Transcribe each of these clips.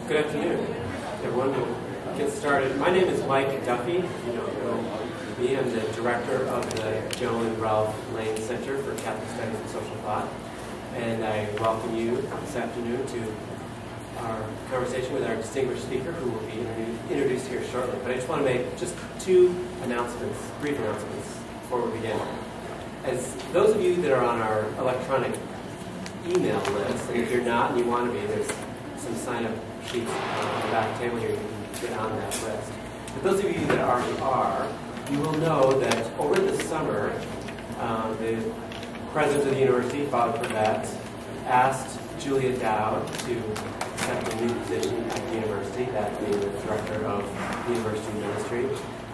Good afternoon, everyone. We'll get started. My name is Mike Duffy. If you don't know me, I'm the director of the Joan and Ralph Lane Center for Catholic Studies and Social Thought. And I welcome you this afternoon to our conversation with our distinguished speaker, who will be introduced here shortly. But I just want to make just two announcements, brief announcements, before we begin. As those of you that are on our electronic email list, and if you're not and you want to be, there's some sign-up sheets on the back table here. You can get on that list. But those of you that already are, you will know that over the summer, the president of the university, Father Pravat, asked Julia Dowd to accept a new position at the university, that being the director of the university ministry.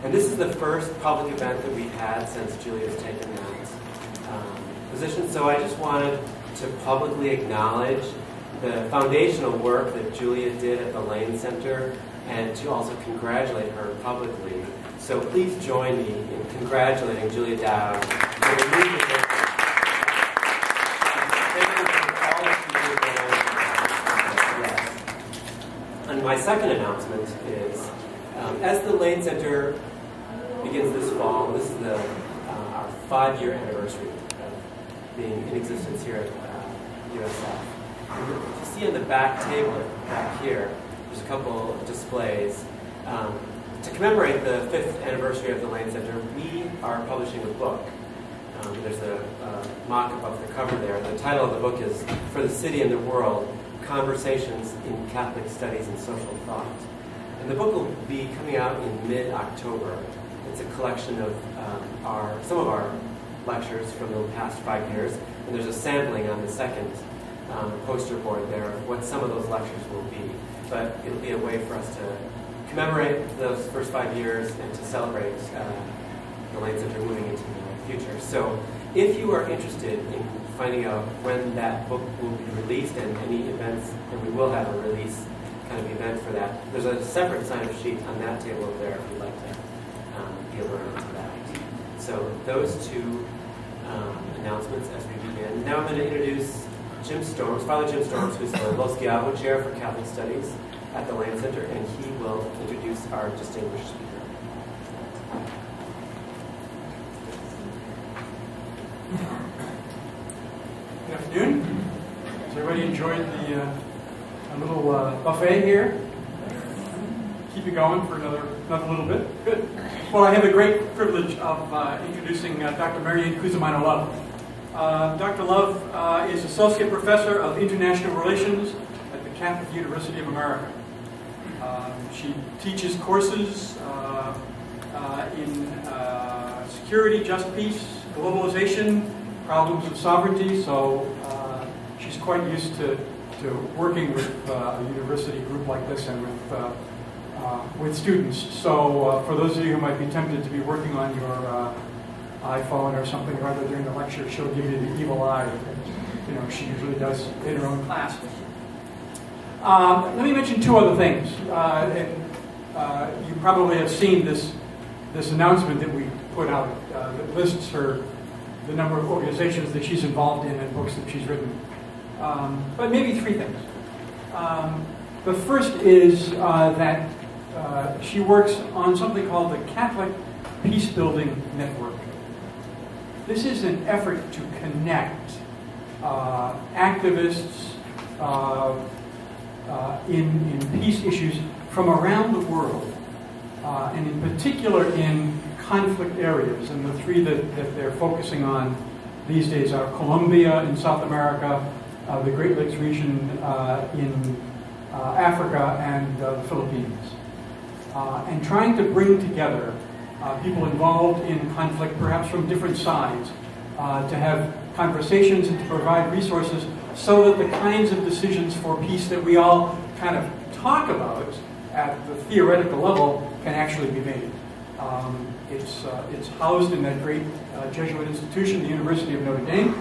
And this is the first public event that we've had since Julia's taken that position. So I just wanted to publicly acknowledge the foundational work that Julia did at the Lane Center, and to also congratulate her publicly. So please join me in congratulating Julia Dowd for the new position. And my second announcement is, as the Lane Center begins this fall, this is our 5-year anniversary of being in existence here at USF. You see on the back table back here, there's a couple of displays. To commemorate the 5th anniversary of the Lane Center, we are publishing a book. There's a mock-up of the cover there. The title of the book is For the City and the World, Conversations in Catholic Studies and Social Thought. And the book will be coming out in mid-October. It's a collection of some of our lectures from the past 5 years, and there's a sampling on the second poster board there of what some of those lectures will be. But it'll be a way for us to commemorate those first 5 years and to celebrate the Lane Center moving into the future. So if you are interested in finding out when that book will be released and any events, and we will have a release kind of event for that, there's a separate sign-up sheet on that table over there if you'd like to be alerted to that. So those two announcements as we begin. Now I'm going to introduce Jim Storms, Father Jim Storms, who's the Los Guiavo Chair for Catholic Studies at the Lane Center, and he will introduce our distinguished speaker. Good afternoon. Has everybody enjoyed the little buffet here? Keep it going for another little bit. Good. Well, I have the great privilege of introducing Dr. Maryann Cusimano Love. Dr. Love is Associate Professor of International Relations at the Catholic University of America. She teaches courses in security, just peace, globalization, problems of sovereignty, so she's quite used to working with a university group like this and with students. So for those of you who might be tempted to be working on your iPhone or something or other during the lecture, she'll give you the evil eye. You know, she usually does in her own class. Let me mention two other things. You probably have seen this announcement that we put out that lists the number of organizations that she's involved in and books that she's written. But maybe three things. The first is that she works on something called the Catholic Peacebuilding Network. This is an effort to connect activists in peace issues from around the world, and in particular in conflict areas. And the three that they're focusing on these days are Colombia in South America, the Great Lakes region in Africa, and the Philippines. And trying to bring together people involved in conflict, perhaps from different sides, to have conversations and to provide resources so that the kinds of decisions for peace that we all kind of talk about at the theoretical level can actually be made. It's housed in that great Jesuit institution, the University of Notre Dame.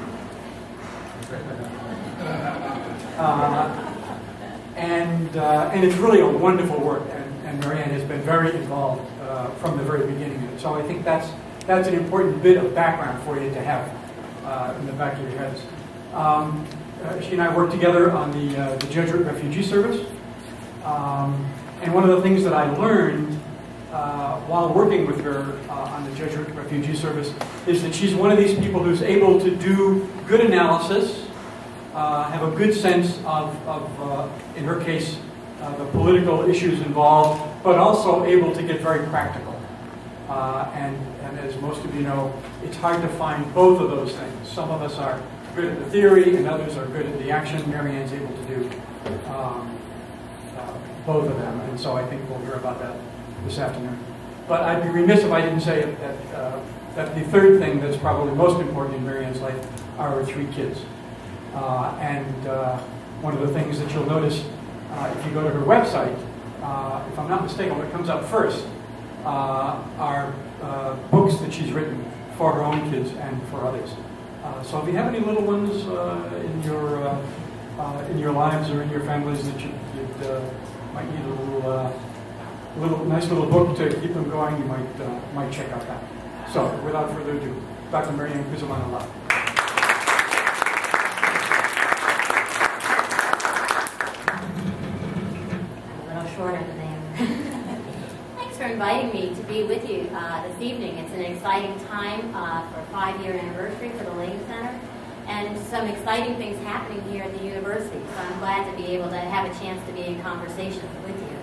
And it's really a wonderful work, and Maryann has been very involved from the very beginning of it. So I think that's an important bit of background for you to have in the back of your heads. She and I worked together on the Jesuit Refugee Service, And one of the things that I learned while working with her on the Jesuit Refugee Service is that she's one of these people who's able to do good analysis, have a good sense of in her case, the political issues involved, but also able to get very practical. And as most of you know, it's hard to find both of those things. Some of us are good at the theory, and others are good at the action. Maryann's able to do both of them, and so I think we'll hear about that this afternoon. But I'd be remiss if I didn't say that the third thing that's probably most important in Maryann's life are her 3 kids. One of the things that you'll notice if you go to her website, if I'm not mistaken, what comes up first are books that she's written for her own kids and for others. So if you have any little ones in your lives or in your families that you might need a nice little book to keep them going, you might check out that. So without further ado, Dr. Maryann Cusimano. Shorter than Thanks for inviting me to be with you this evening. It's an exciting time for a 5-year anniversary for the Lane Center, and some exciting things happening here at the university. So I'm glad to be able to have a chance to be in conversation with you.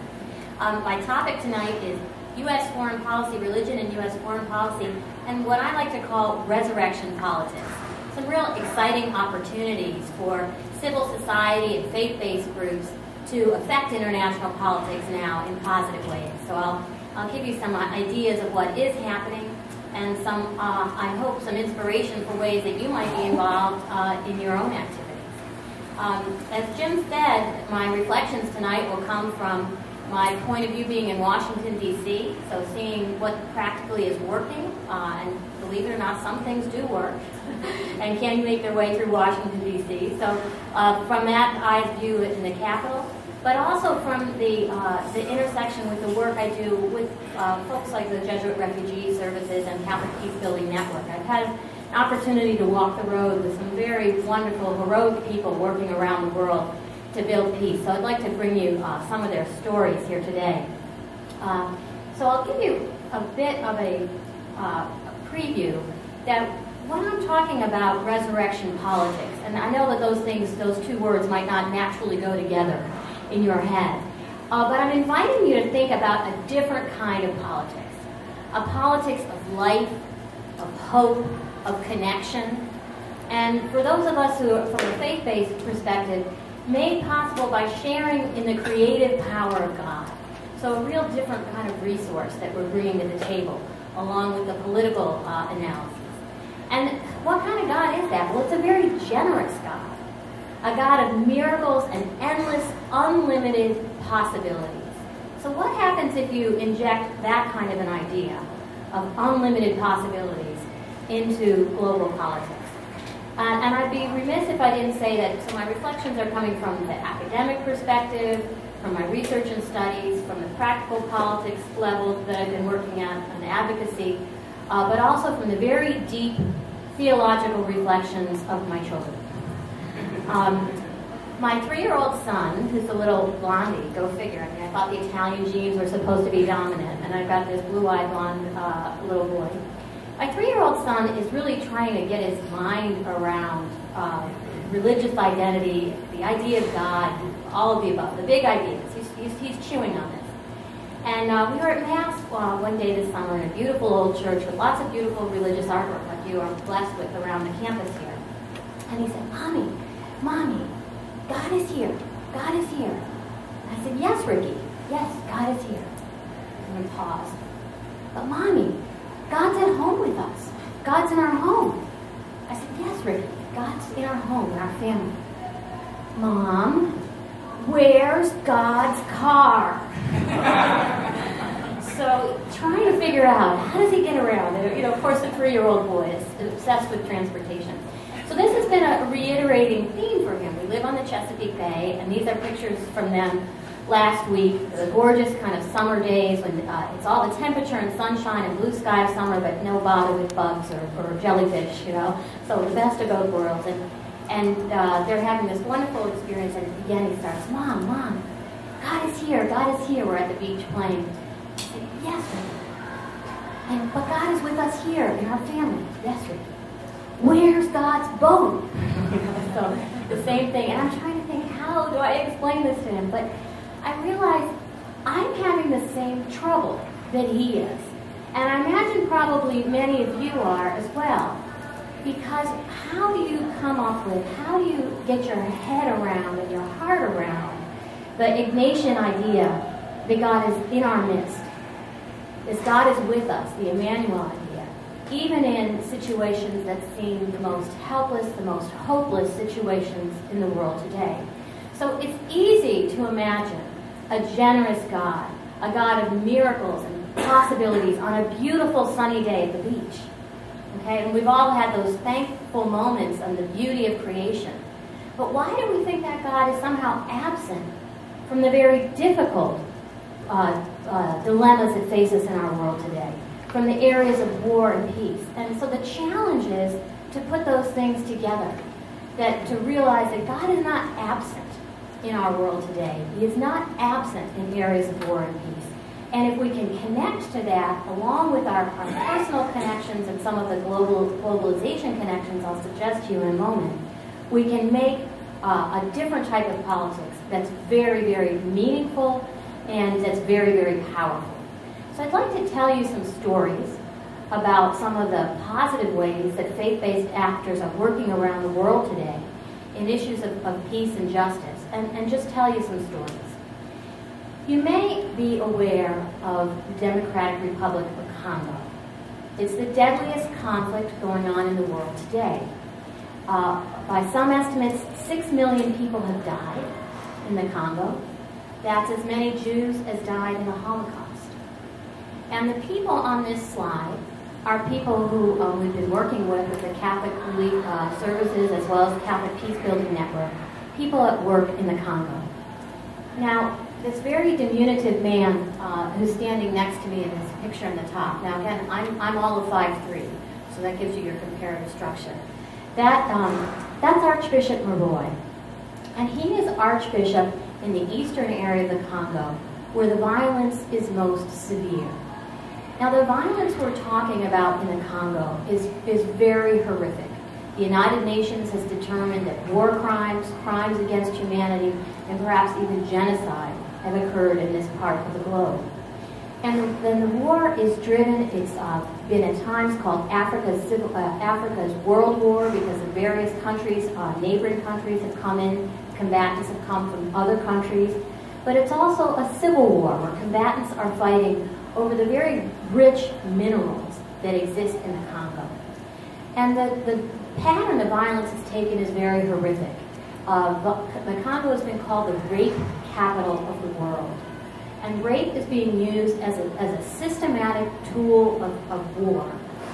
My topic tonight is U.S. foreign policy, religion and U.S. foreign policy, and what I like to call resurrection politics. Some real exciting opportunities for civil society and faith-based groups to affect international politics now in positive ways. So I'll give you some ideas of what is happening and some, I hope, some inspiration for ways that you might be involved in your own activities. As Jim said, my reflections tonight will come from my point of view being in Washington, D.C., so seeing what practically is working, and believe it or not, some things do work, and can make their way through Washington, D.C. So from that, I view it in the Capitol, but also from the intersection with the work I do with folks like the Jesuit Refugee Services and Catholic Peacebuilding Network. I've had an opportunity to walk the road with some very wonderful, heroic people working around the world to build peace. So I'd like to bring you some of their stories here today. So I'll give you a bit of a preview that when I'm talking about resurrection politics, and I know that those 2 words might not naturally go together in your head, but I'm inviting you to think about a different kind of politics. A politics of life, of hope, of connection. And for those of us who are from a faith-based perspective, made possible by sharing in the creative power of God. So a real different kind of resource that we're bringing to the table, along with the political analysis. And what kind of God is that? Well, it's a very generous God. A God of miracles and endless, unlimited possibilities. So what happens if you inject that kind of an idea of unlimited possibilities into global politics? And I'd be remiss if I didn't say that, so my reflections are coming from the academic perspective, from my research and studies, from the practical politics level that I've been working at on advocacy, but also from the very deep theological reflections of my children. My 3-year-old son, who's a little blondie, go figure. I mean, I thought the Italian genes were supposed to be dominant, and I've got this blue-eyed blonde little boy. My 3-year-old son is really trying to get his mind around religious identity, the idea of God, all of the above, the big ideas. He's chewing on this. And we were at Mass one day this summer in a beautiful old church with lots of beautiful religious artwork like you are blessed with around the campus here. And he said, Mommy, God is here. God is here. I said, yes, Ricky. Yes, God is here. And we paused. But Mommy, God's at home with us. God's in our home. I said, yes, Ricky. God's in our home, in our family. Mom, where's God's car? So trying to figure out, how does he get around? Of course, a 3-year-old boy is obsessed with transportation. So this has been a reiterating theme for him. We live on the Chesapeake Bay, and these are pictures from them last week. The gorgeous kind of summer days when it's all the temperature and sunshine and blue sky of summer, but no bother with bugs or jellyfish, So the best of both worlds. And they're having this wonderful experience, and again he starts, Mom, God is here, God is here. We're at the beach playing. I said, yes, Ricky. But God is with us here in our family. Yes, Ricky. Where's God's boat? So the same thing. And I'm trying to think, how do I explain this to him? But I realize I'm having the same trouble that he is. And I imagine probably many of you are as well. Because how do you come up with, how do you get your head around and your heart around the Ignatian idea that God is in our midst? That God is with us, the Emmanuel idea, even in situations that seem the most helpless, the most hopeless situations in the world today. So it's easy to imagine a generous God, a God of miracles and possibilities on a beautiful sunny day at the beach. Okay, and we've all had those thankful moments of the beauty of creation. But why do we think that God is somehow absent from the very difficult dilemmas that face us in our world today, from the areas of war and peace? And so the challenge is to put those things together, that to realize that God is not absent in our world today. He is not absent in areas of war and peace. And if we can connect to that, along with our personal connections and some of the globalization connections I'll suggest to you in a moment, we can make a different type of politics that's very, very meaningful and that's very, very powerful. So I'd like to tell you some stories about some of the positive ways that faith-based actors are working around the world today in issues of peace and justice, and just tell you some stories. You may be aware of the Democratic Republic of Congo. It's the deadliest conflict going on in the world today. By some estimates, 6 million people have died in the Congo. That's as many Jews as died in the Holocaust. And the people on this slide are people who we've been working with the Catholic Relief Services as well as Catholic Peacebuilding Network, people at work in the Congo. Now, this very diminutive man who's standing next to me in this picture in the top. Now again, I'm all of 5'3", so that gives you your comparative structure. That's Archbishop Maroy. And he is Archbishop in the eastern area of the Congo, where the violence is most severe. Now the violence we're talking about in the Congo is very horrific. The United Nations has determined that war crimes, crimes against humanity, and perhaps even genocide have occurred in this part of the globe. And then the war is driven, it's been at times called Africa's World War because the various countries, neighboring countries have come in, combatants have come from other countries. But it's also a civil war where combatants are fighting over the very rich minerals that exist in the Congo. And the pattern of violence it's taken is very horrific. The Congo has been called the rape capital of the world. And rape is being used as a systematic tool of war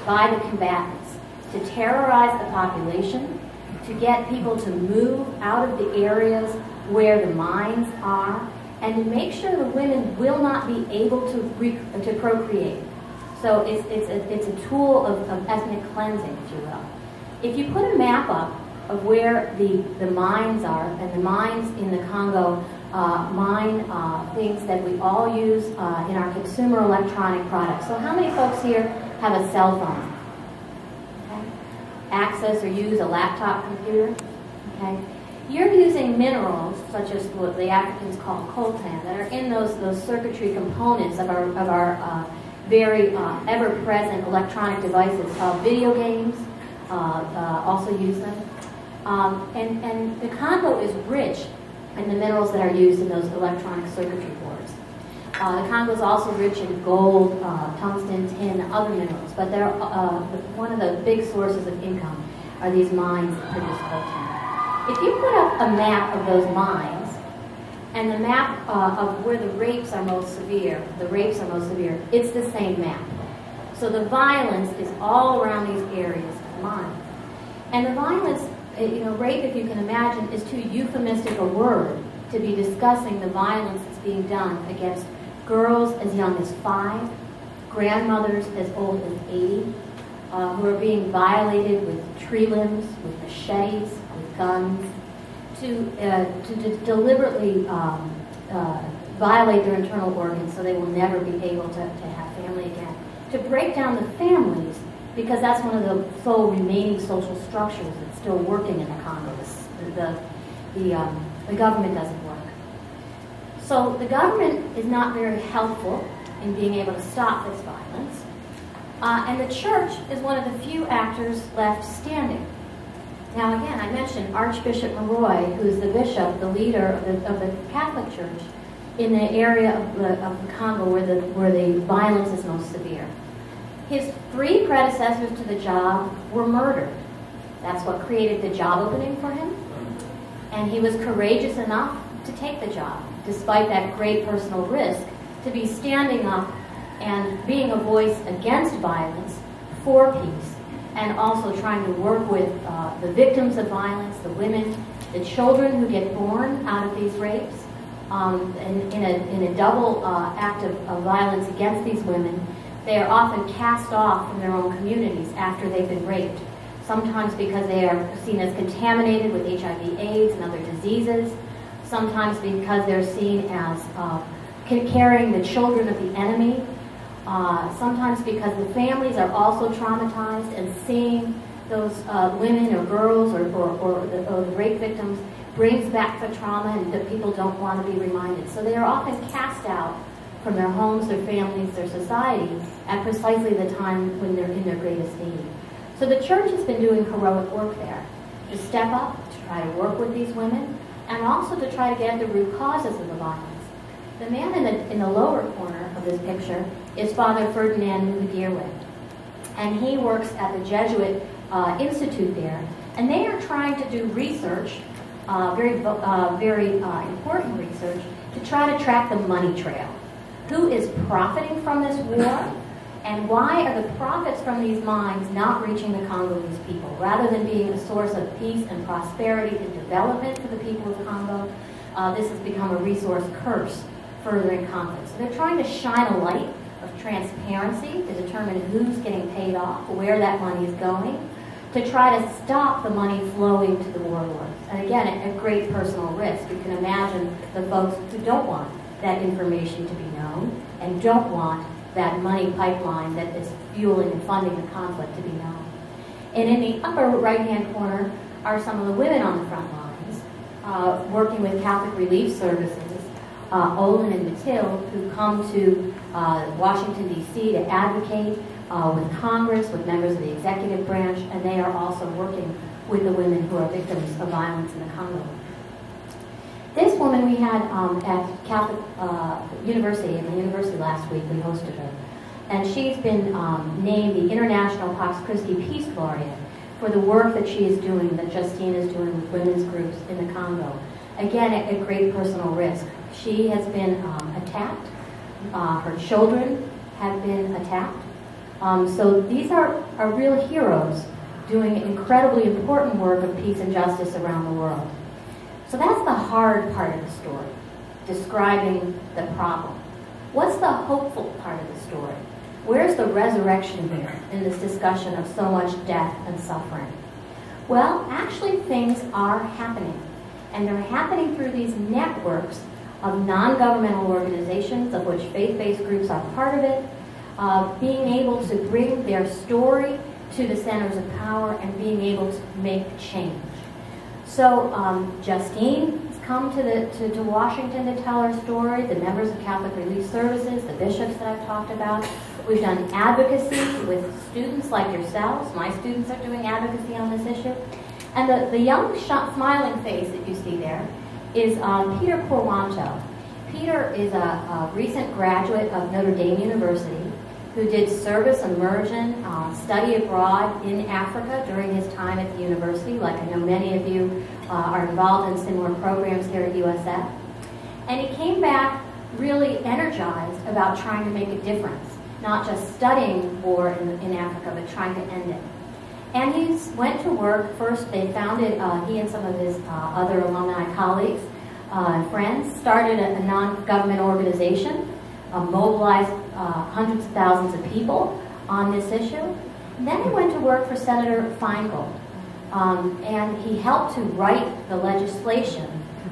by the combatants to terrorize the population, to get people to move out of the areas where the mines are, and to make sure the women will not be able to procreate. So it's a tool of ethnic cleansing, if you will. If you put a map up of where the mines are, and the mines in the Congo mine things that we all use in our consumer electronic products. So how many folks here have a cell phone? Okay. Access or use a laptop computer? Okay. You're using minerals, such as what the Africans call coltan, that are in those circuitry components of our very ever-present electronic devices. Video games also use them. And the Congo is rich in the minerals that are used in those electronic circuitry boards. The Congo is also rich in gold, tungsten, tin, and other minerals, but they're, one of the big sources of income are these mines that produce coltan. If you put up a map of those mines, and the map of where the rapes are most severe, it's the same map. So the violence is all around these areas of mines. And the violence, rape, if you can imagine, is too euphemistic a word to be discussing the violence that's being done against girls as young as 5, grandmothers as old as 80, who are being violated with tree limbs, with machetes, with guns, to deliberately violate their internal organs so they will never be able to have family again. To break down the families, because that's one of the sole remaining social structures that's still working in the Congo. The government doesn't work. So the government is not very helpful in being able to stop this violence. And the church is one of the few actors left standing. Now again, I mentioned Archbishop Maroy, who's the bishop, the leader of the Catholic Church in the area of the Congo where the violence is most severe. His 3 predecessors to the job were murdered. That's what created the job opening for him. And he was courageous enough to take the job, despite that great personal risk, to be standing up and being a voice against violence, for peace, and also trying to work with the victims of violence, the women, the children who get born out of these rapes, in a double act of violence against these women. They are often cast off from their own communities after they've been raped, sometimes because they are seen as contaminated with HIV/AIDS and other diseases, sometimes because they're seen as carrying the children of the enemy, sometimes because the families are also traumatized, and seeing those women or girls or the rape victims brings back the trauma, and that people don't want to be reminded. So they are often cast out from their homes, their families, their society at precisely the time when they're in their greatest need. So the church has been doing heroic work there to step up, to try to work with these women, and also to try to get at the root causes of the violence. The man in the lower corner of this picture is Father Ferdinand Mudirwe, and he works at the Jesuit Institute there, and they are trying to do research, very important research, to try to track the money trail. Who is profiting from this war, and why are the profits from these mines not reaching the Congolese people? Rather than being a source of peace and prosperity and development for the people of Congo, this has become a resource curse, furthering conflict. So they're trying to shine a light of transparency to determine who's getting paid off, where that money is going, to try to stop the money flowing to the warlords. And again, at great personal risk. You can imagine the folks who don't want that information to be known and don't want that money pipeline that is fueling and funding the conflict to be known. And in the upper right-hand corner are some of the women on the front lines, working with Catholic Relief Services, Olin and Mathilde, who come to Washington, D.C. to advocate with Congress, with members of the executive branch, and they are also working with the women who are victims of violence in the Congo. This woman we had at Catholic University, in the university last week, we hosted her. And she's been named the International Pax Christi Peace Laureate for the work that she is doing, that Justine is doing with women's groups in the Congo. Again, at great personal risk. She has been attacked. Her children have been attacked. So these are real heroes doing incredibly important work of peace and justice around the world. So that's the hard part of the story, describing the problem. What's the hopeful part of the story? Where's the resurrection here in this discussion of so much death and suffering? Well, actually things are happening. And they're happening through these networks of non-governmental organizations, of which faith-based groups are part of it, being able to bring their story to the centers of power and being able to make change. So Justine has come to Washington to tell her story, the members of Catholic Relief Services, the bishops that I've talked about. We've done advocacy with students like yourselves. My students are doing advocacy on this issue. And the young smiling face that you see there is Peter Corwanto. Peter is a recent graduate of Notre Dame University who did service immersion, study abroad in Africa during his time at the university, like I know many of you are involved in similar programs here at USF. And he came back really energized about trying to make a difference, not just studying war in Africa, but trying to end it. And he went to work. First, they founded, he and some of his other alumni colleagues and friends, started a non-government organization, mobilized hundreds of thousands of people on this issue. And then he went to work for Senator Feingold, and he helped to write the legislation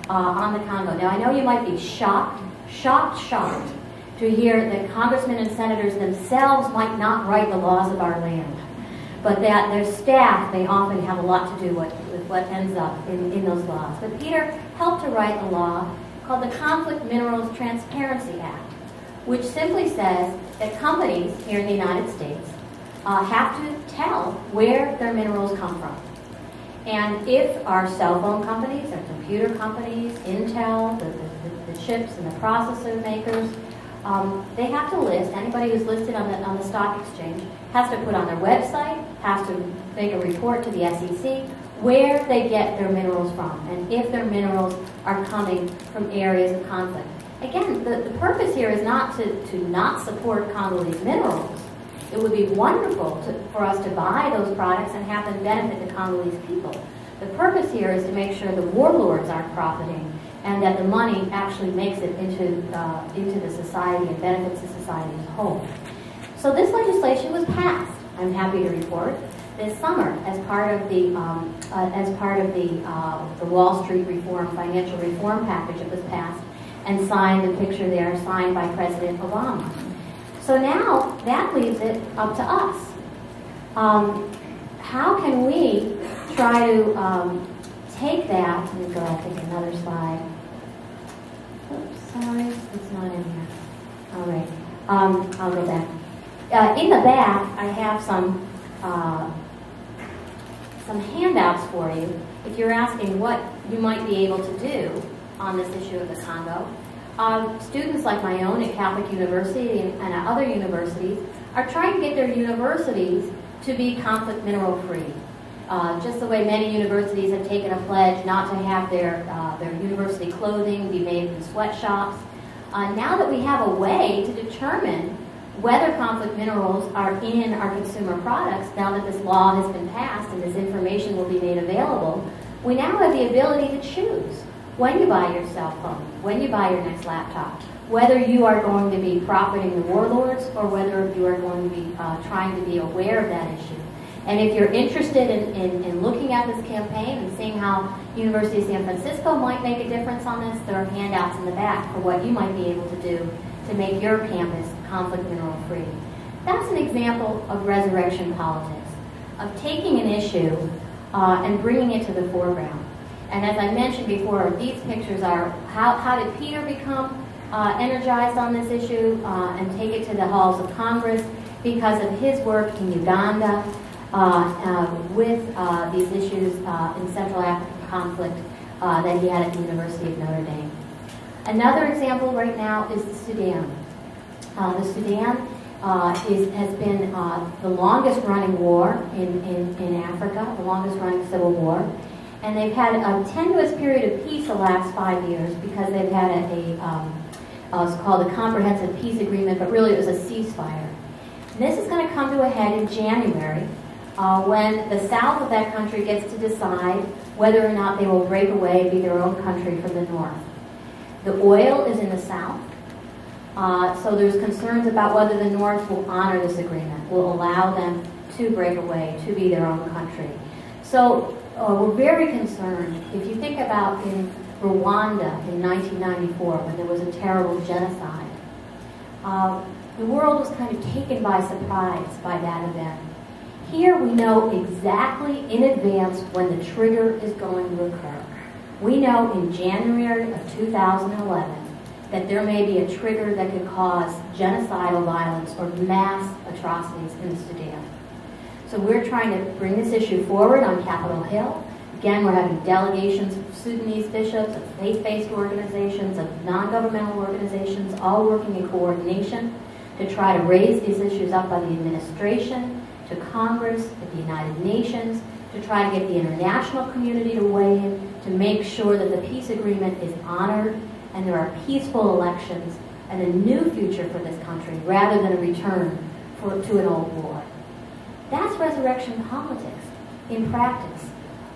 on the Congo. Now, I know you might be shocked shocked to hear that congressmen and senators themselves might not write the laws of our land, but that their staff may often have a lot to do with what ends up in those laws. But Peter helped to write a law called the Conflict Minerals Transparency Act, which simply says that companies here in the United States have to tell where their minerals come from. And if our cell phone companies, our computer companies, Intel, the chips and the processor makers, they have to list, anybody who's listed on the stock exchange has to put on their website, has to make a report to the SEC where they get their minerals from and if their minerals are coming from areas of conflict. Again, the purpose here is not to not support Congolese minerals. It would be wonderful for us to buy those products and have them benefit the Congolese people. The purpose here is to make sure the warlords aren't profiting and that the money actually makes it into the society and benefits the society as a whole. So this legislation was passed, I'm happy to report, this summer as part of the Wall Street reform, financial reform package that was passed and signed, the picture there, signed by President Obama. So now that leaves it up to us. How can we try to take that, let me go, I think another slide. Oops, sorry, it's not in here. All right, I'll go back. In the back, I have some handouts for you if you're asking what you might be able to do on this issue of the Congo. Students like my own at Catholic University and at other universities are trying to get their universities to be conflict mineral free. Just the way many universities have taken a pledge not to have their university clothing be made in sweatshops. Now that we have a way to determine whether conflict minerals are in our consumer products, now that this law has been passed and this information will be made available, we now have the ability to choose when you buy your cell phone, when you buy your next laptop, whether you are going to be profiting the warlords or whether you are going to be trying to be aware of that issue. And if you're interested in looking at this campaign and seeing how University of San Francisco might make a difference on this, there are handouts in the back for what you might be able to do to make your campus conflict mineral free. That's an example of resurrection politics, of taking an issue and bringing it to the foreground. And as I mentioned before, these pictures are how did Peter become energized on this issue and take it to the halls of Congress because of his work in Uganda with these issues in Central African conflict that he had at the University of Notre Dame. Another example right now is the Sudan. The Sudan has been the longest running war in Africa, the longest running civil war. And they've had a tenuous period of peace the last 5 years because they've had it's called a comprehensive peace agreement, but really it was a ceasefire. And this is going to come to a head in January when the south of that country gets to decide whether or not they will break away and be their own country from the north. The oil is in the south, so there's concerns about whether the north will honor this agreement, will allow them to break away, to be their own country. So we're very concerned. If you think about in Rwanda in 1994, when there was a terrible genocide, the world was kind of taken by surprise by that event. Here we know exactly in advance when the trigger is going to occur. We know in January of 2011 that there may be a trigger that could cause genocidal violence or mass atrocities in the Sudan. So we're trying to bring this issue forward on Capitol Hill. Again, we're having delegations of Sudanese bishops, of faith-based organizations, of non-governmental organizations, all working in coordination to try to raise these issues up by the administration, to Congress, at the United Nations, to try to get the international community to weigh in, to make sure that the peace agreement is honored and there are peaceful elections and a new future for this country rather than a return to an old war. That's resurrection politics in practice.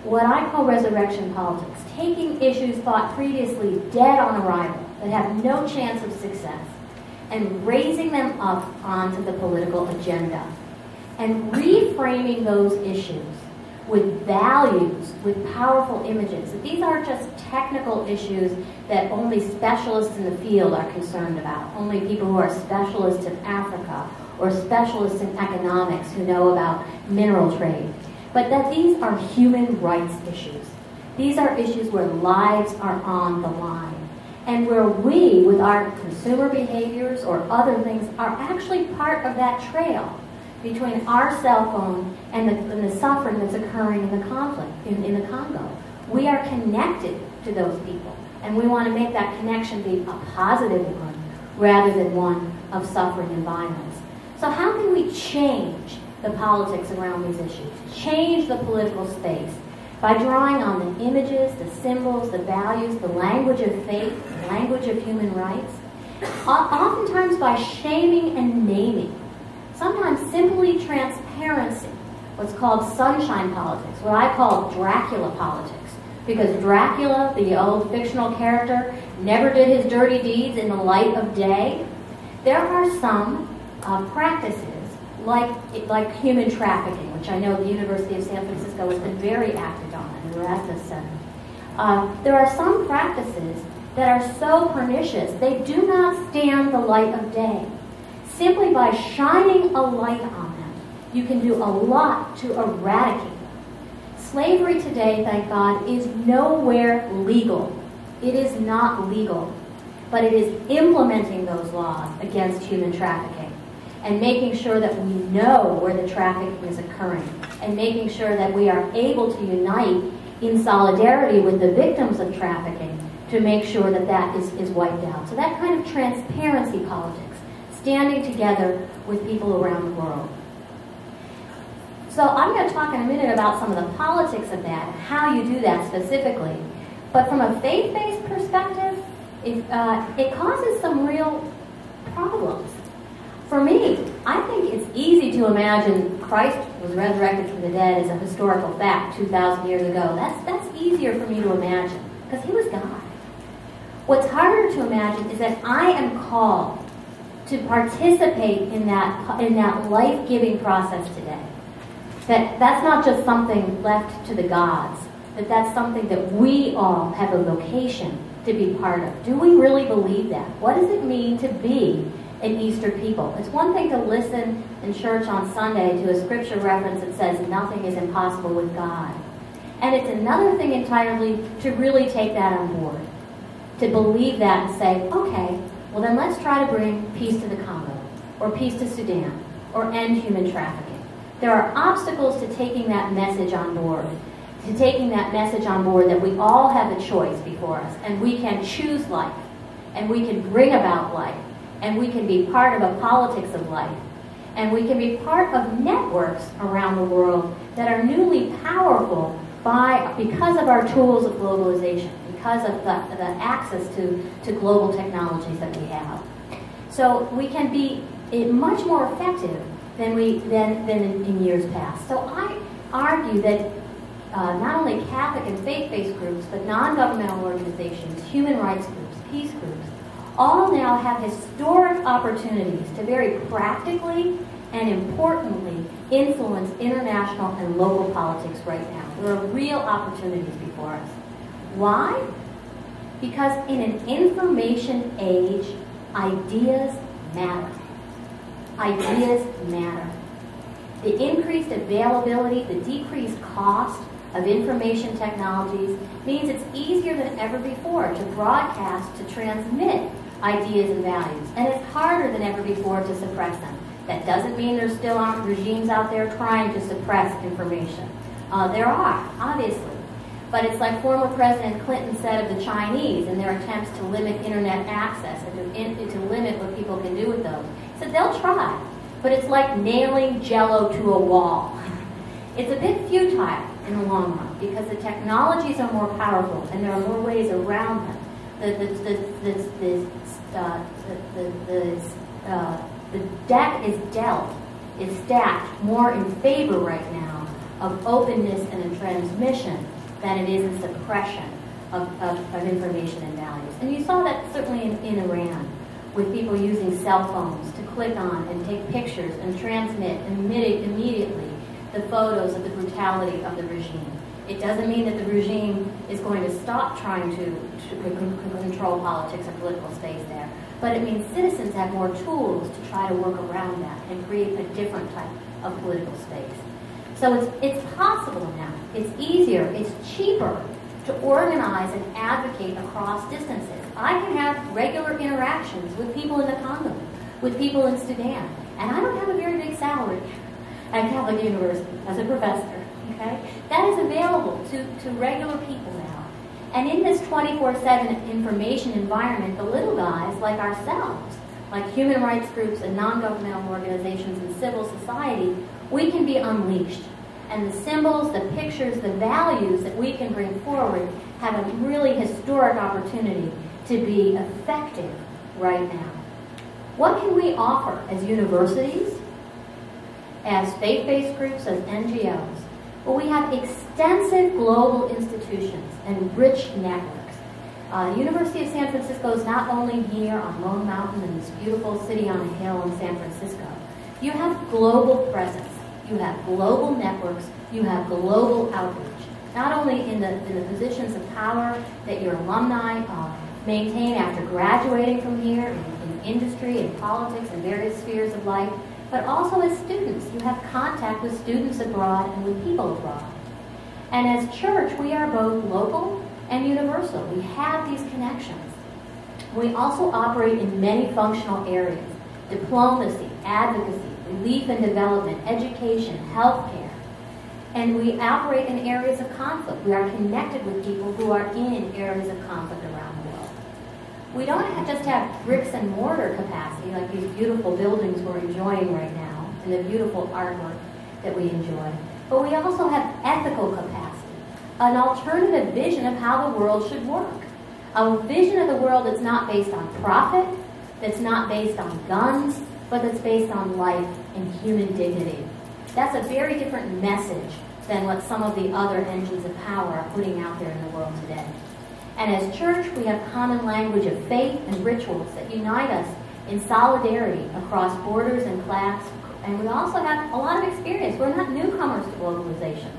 What I call resurrection politics, taking issues thought previously dead on arrival that have no chance of success and raising them up onto the political agenda and reframing those issues with values, with powerful images. These aren't just technical issues that only specialists in the field are concerned about, only people who are specialists in Africa or specialists in economics who know about mineral trade, but that these are human rights issues. These are issues where lives are on the line, and where we, with our consumer behaviors or other things, are actually part of that trail between our cell phone and the suffering that's occurring in the conflict in the Congo. We are connected to those people, and we want to make that connection be a positive one rather than one of suffering and violence. So how can we change the politics around these issues, change the political space, by drawing on the images, the symbols, the values, the language of faith, the language of human rights, oftentimes by shaming and naming, sometimes simply transparency, what's called sunshine politics, what I call Dracula politics, because Dracula, the old fictional character, never did his dirty deeds in the light of day. There are some practices like human trafficking, which I know the University of San Francisco has been very active on, and the Erasmus Center. There are some practices that are so pernicious, they do not stand the light of day. Simply by shining a light on them, you can do a lot to eradicate them. Slavery today, thank God, is nowhere legal. It is not legal, but it is implementing those laws against human trafficking and making sure that we know where the trafficking is occurring and making sure that we are able to unite in solidarity with the victims of trafficking to make sure that that is wiped out. So that kind of transparency politics, standing together with people around the world. So I'm going to talk in a minute about some of the politics of that and how you do that specifically. But from a faith-based perspective, it causes some real problems. For me, I think it's easy to imagine Christ was resurrected from the dead as a historical fact 2,000 years ago. That's easier for me to imagine, because he was God. What's harder to imagine is that I am called to participate in that life-giving process today. That's not just something left to the gods, but that's something that we all have a vocation to be part of. Do we really believe that? What does it mean to be an Easter people? It's one thing to listen in church on Sunday to a scripture reference that says nothing is impossible with God. And it's another thing entirely to really take that on board, to believe that and say, okay, well then let's try to bring peace to the Congo, or peace to Sudan, or end human trafficking. There are obstacles to taking that message on board, that we all have a choice before us, and we can choose life, and we can bring about life, and we can be part of a politics of life, and we can be part of networks around the world that are newly powerful because of our tools of globalization, because of the access to global technologies that we have. So we can be much more effective than in years past. So I argue that not only Catholic and faith-based groups, but non-governmental organizations, human rights groups, peace groups, all now have historic opportunities to very practically and importantly influence international and local politics right now. There are real opportunities before us. Why? Because in an information age, ideas matter. Ideas matter. The increased availability, the decreased cost of information technologies means it's easier than ever before to broadcast, to transmit ideas and values. And it's harder than ever before to suppress them. That doesn't mean there still aren't regimes out there trying to suppress information. There are, obviously. But it's like former President Clinton said of the Chinese in their attempts to limit internet access and to limit what people can do with those. He said they'll try, but it's like nailing Jell-O to a wall. It's a bit futile in the long run because the technologies are more powerful and there are more ways around them. The deck is stacked more in favor right now of openness and in transmission than it is in suppression of information and values. And you saw that certainly in Iran, with people using cell phones to click on and take pictures and transmit immediately the photos of the brutality of the regime. It doesn't mean that the regime is going to stop trying to control politics or political space there, but it means citizens have more tools to try to work around that and create a different type of political space. So it's possible now. It's easier. It's cheaper to organize and advocate across distances. I can have regular interactions with people in the Congo, with people in Sudan, and I don't have a very big salary at Catholic University as a professor. Okay? That is available to regular people now. And in this 24/7 information environment, the little guys like ourselves, like human rights groups and non-governmental organizations and civil society, we can be unleashed. And the symbols, the pictures, the values that we can bring forward have a really historic opportunity to be effective right now. What can we offer as universities, as faith-based groups, as NGOs? Well, we have extensive global institutions and rich networks. The University of San Francisco is not only here on Lone Mountain in this beautiful city on a hill in San Francisco. You have global presence. You have global networks. You have global outreach. Not only in the positions of power that your alumni maintain after graduating from here in industry and politics and various spheres of life, but also as students. You have contact with students abroad and with people abroad. And as church, we are both local and universal. We have these connections. We also operate in many functional areas: diplomacy, advocacy, relief and development, education, healthcare. And we operate in areas of conflict. We are connected with people who are in areas of conflict around the world. We don't just have bricks and mortar capacity like these beautiful buildings we're enjoying right now and the beautiful artwork that we enjoy, but we also have ethical capacity, an alternative vision of how the world should work. A vision of the world that's not based on profit, that's not based on guns, but that's based on life and human dignity. That's a very different message than what some of the other engines of power are putting out there in the world today. And as church, we have common language of faith and rituals that unite us in solidarity across borders and class. And we also have a lot of experience. We're not newcomers to globalization.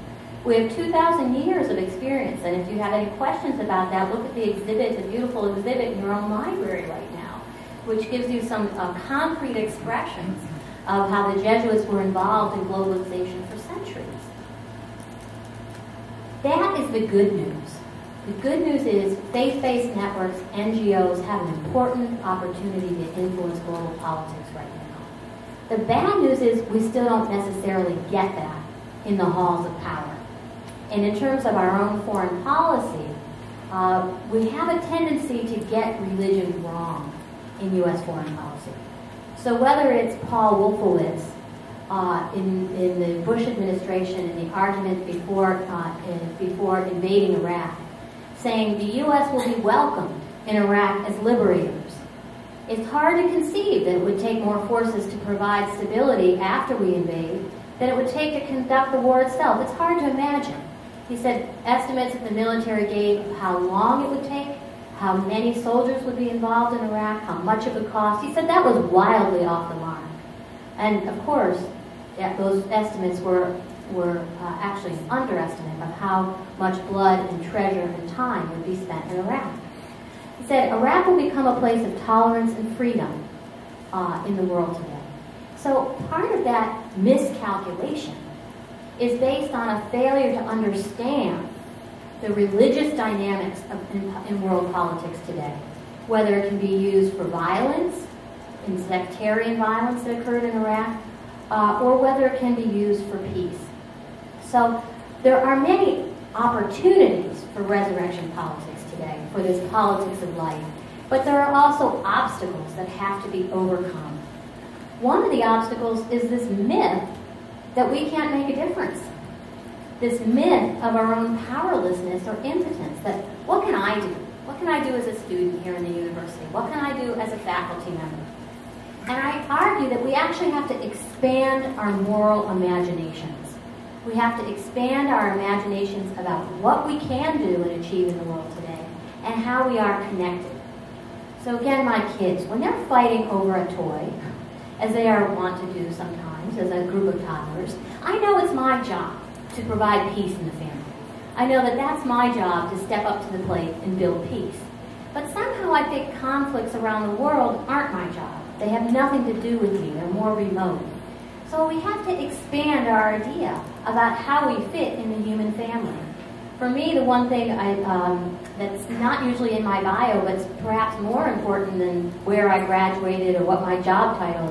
We have 2,000 years of experience. And if you have any questions about that, look at the exhibit, the beautiful exhibit in your own library right now, which gives you some concrete expressions of how the Jesuits were involved in globalization for centuries. That is the good news. The good news is faith-based networks, NGOs, have an important opportunity to influence global politics right now. The bad news is we still don't necessarily get that in the halls of power. And in terms of our own foreign policy, we have a tendency to get religion wrong in U.S. foreign policy. So whether it's Paul Wolfowitz in the Bush administration in the argument before invading Iraq, saying the U.S. will be welcomed in Iraq as liberators. It's hard to conceive that it would take more forces to provide stability after we invade than it would take to conduct the war itself. It's hard to imagine. He said estimates that the military gave of how long it would take, how many soldiers would be involved in Iraq, how much it would cost. He said that was wildly off the mark. And of course, those estimates were actually an underestimate of how much blood and treasure and time would be spent in Iraq. He said Iraq will become a place of tolerance and freedom in the world today. So part of that miscalculation is based on a failure to understand the religious dynamics in world politics today, whether it can be used for violence, in sectarian violence that occurred in Iraq, or whether it can be used for peace. So there are many opportunities for resurrection politics today, for this politics of life, but there are also obstacles that have to be overcome. One of the obstacles is this myth that we can't make a difference. This myth of our own powerlessness or impotence, that what can I do? What can I do as a student here in the university? What can I do as a faculty member? And I argue that we actually have to expand our moral imaginations. We have to expand our imaginations about what we can do and achieve in the world today and how we are connected. So again, my kids, when they're fighting over a toy, as they are wont to do sometimes as a group of toddlers, I know it's my job to provide peace in the family. I know that that's my job to step up to the plate and build peace. But somehow I think conflicts around the world aren't my job. They have nothing to do with me. They're more remote. So we have to expand our idea about how we fit in the human family. For me, the one thing that's not usually in my bio, but perhaps more important than where I graduated or what my job title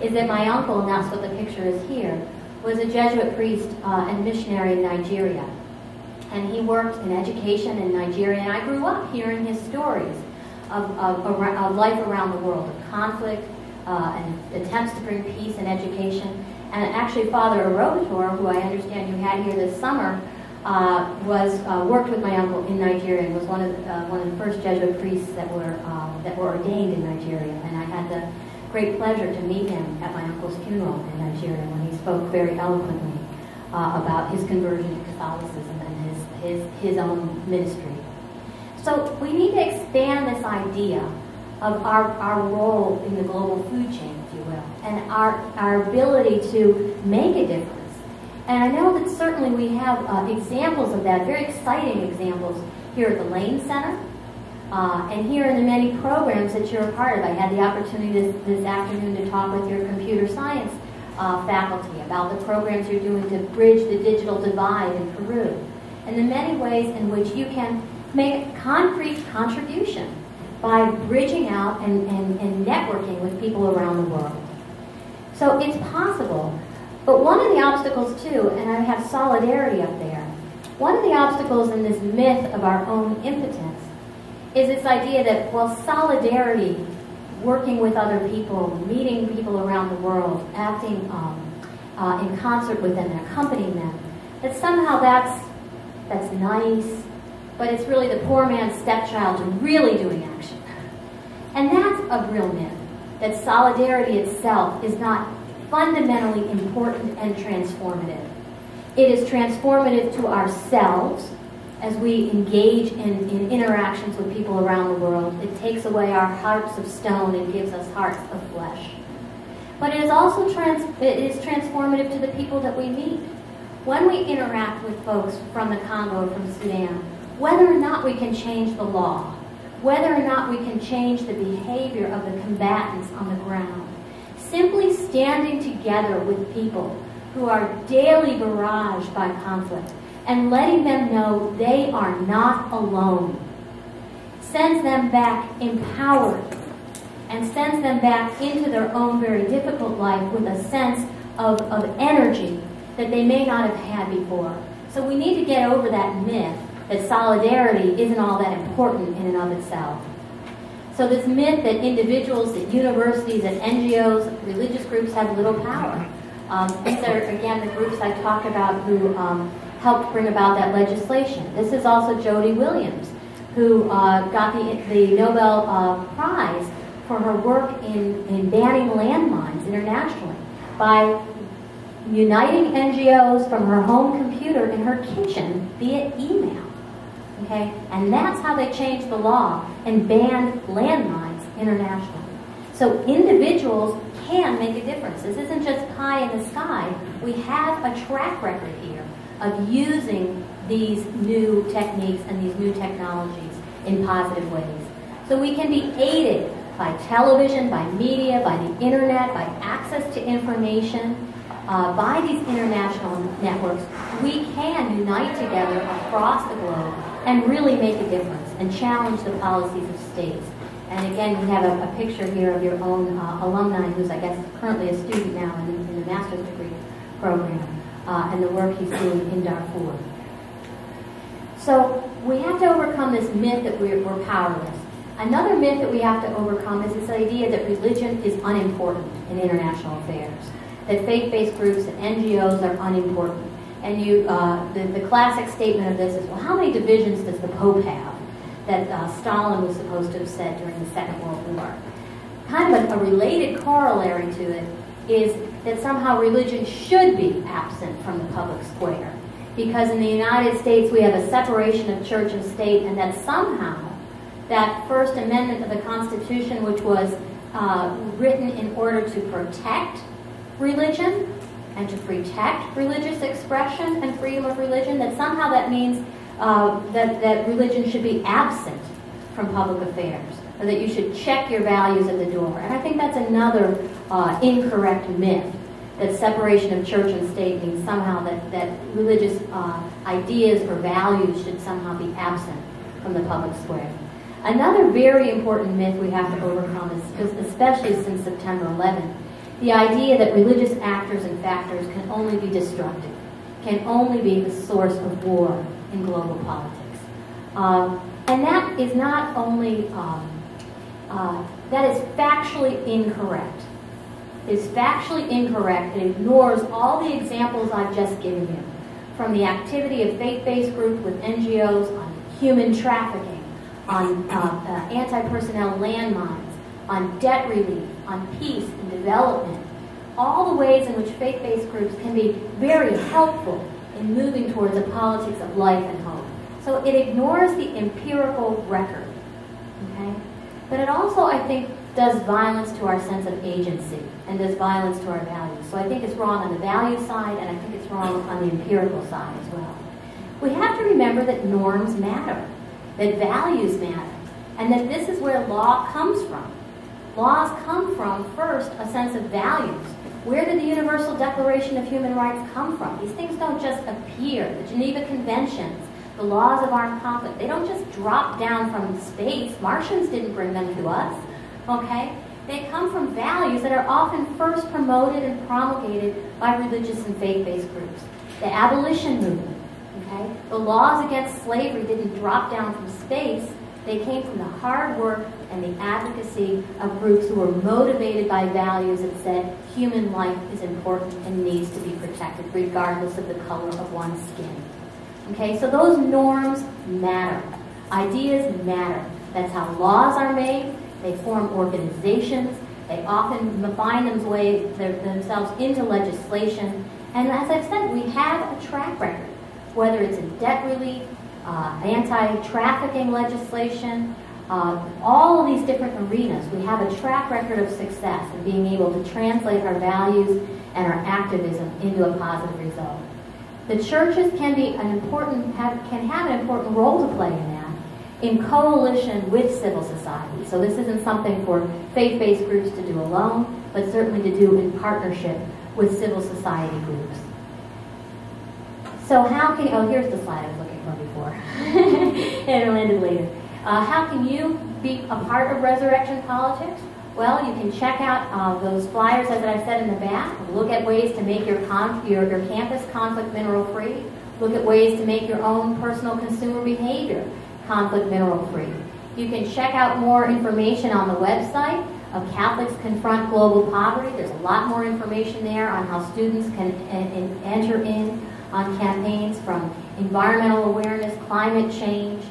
is that my uncle, and that's what the picture is here, was a Jesuit priest and missionary in Nigeria. And he worked in education in Nigeria, and I grew up hearing his stories of life around the world, of conflict and attempts to bring peace and education. And actually, Father Arobator, who I understand you had here this summer, worked with my uncle in Nigeria and was one of the first Jesuit priests that were ordained in Nigeria. And I had the great pleasure to meet him at my uncle's funeral in Nigeria when he spoke very eloquently about his conversion to Catholicism and his own ministry. So we need to expand this idea of our role in the global food chain, if you will, and our ability to make a difference. And I know that certainly we have examples of that, very exciting examples here at the Lane Center, and here in the many programs that you're a part of. I had the opportunity this afternoon to talk with your computer science faculty about the programs you're doing to bridge the digital divide in Peru, and the many ways in which you can make a concrete contribution by bridging out and networking with people around the world. So it's possible. But one of the obstacles too, and I have solidarity up there, one of the obstacles in this myth of our own impotence is this idea that, well, solidarity, working with other people, meeting people around the world, acting in concert with them, accompanying them, that somehow that's nice, but it's really the poor man's stepchild to really doing action. And that's a real myth, that solidarity itself is not fundamentally important and transformative. It is transformative to ourselves as we engage in interactions with people around the world. It takes away our hearts of stone and gives us hearts of flesh. But it is also transformative to the people that we meet. When we interact with folks from the Congo or from Sudan, whether or not we can change the law, whether or not we can change the behavior of the combatants on the ground, simply standing together with people who are daily barraged by conflict and letting them know they are not alone sends them back empowered and sends them back into their own very difficult life with a sense of energy that they may not have had before. So we need to get over that myth that solidarity isn't all that important in and of itself. So this myth that individuals, that universities, that NGOs, religious groups have little power. These are, again, the groups I talked about who helped bring about that legislation. This is also Jody Williams, who got the Nobel Prize for her work in banning landmines internationally by uniting NGOs from her home computer in her kitchen via email. Okay? And that's how they changed the law and banned landmines internationally. So individuals can make a difference. This isn't just pie in the sky. We have a track record here of using these new techniques and these new technologies in positive ways. So we can be aided by television, by media, by the internet, by access to information, by these international networks. We can unite together across the globe and really make a difference and challenge the policies of states. And again, we have a picture here of your own alumni who's, I guess, currently a student now in the master's degree program, and the work he's doing in Darfur. So we have to overcome this myth that we're powerless. Another myth that we have to overcome is this idea that religion is unimportant in international affairs, that faith-based groups and NGOs are unimportant. And the classic statement of this is, well, how many divisions does the Pope have? That Stalin was supposed to have said during the Second World War. Kind of a related corollary to it is that somehow religion should be absent from the public square. Because in the United States we have a separation of church and state, and that somehow that First Amendment of the Constitution, which was written in order to protect religion and to protect religious expression and freedom of religion, that somehow that means that religion should be absent from public affairs, or that you should check your values at the door. And I think that's another incorrect myth, that separation of church and state means somehow that religious ideas or values should somehow be absent from the public square. Another very important myth we have to overcome is, especially since September 11th, the idea that religious actors and factors can only be destructive, can only be the source of war in global politics. And that is not only, that is factually incorrect. It's factually incorrect. It ignores all the examples I've just given you, from the activity of faith-based groups with NGOs on human trafficking, on anti-personnel landmines, on debt relief, on peace and development, all the ways in which faith-based groups can be very helpful in moving towards a politics of life and hope. So it ignores the empirical record, okay? But it also, I think, does violence to our sense of agency and does violence to our values. So I think it's wrong on the value side, and I think it's wrong on the empirical side as well. We have to remember that norms matter, that values matter, and that this is where law comes from. Laws come from, first, a sense of values. Where did the Universal Declaration of Human Rights come from? These things don't just appear. The Geneva Conventions, the laws of armed conflict, they don't just drop down from space. Martians didn't bring them to us, okay? They come from values that are often first promoted and promulgated by religious and faith-based groups. The abolition movement, okay? The laws against slavery didn't drop down from space. They came from the hard work and the advocacy of groups who were motivated by values that said human life is important and needs to be protected regardless of the color of one's skin. Okay, so those norms matter. Ideas matter. That's how laws are made. They form organizations. They often find themselves into legislation. And as I've said, we have a track record, whether it's in debt relief, anti-trafficking legislation, all of these different arenas. We have a track record of success in being able to translate our values and our activism into a positive result. The churches can have an important role to play in that, in coalition with civil society. So this isn't something for faith-based groups to do alone, but certainly to do in partnership with civil society groups. So how can, here's the slide I was looking for before, and it landed later. How can you be a part of Resurrection Politics? Well, you can check out those flyers, as I said, in the back. Look at ways to make your campus conflict mineral free. Look at ways to make your own personal consumer behavior conflict mineral free. You can check out more information on the website of Catholics Confront Global Poverty. There's a lot more information there on how students can enter in on campaigns from environmental awareness, climate change,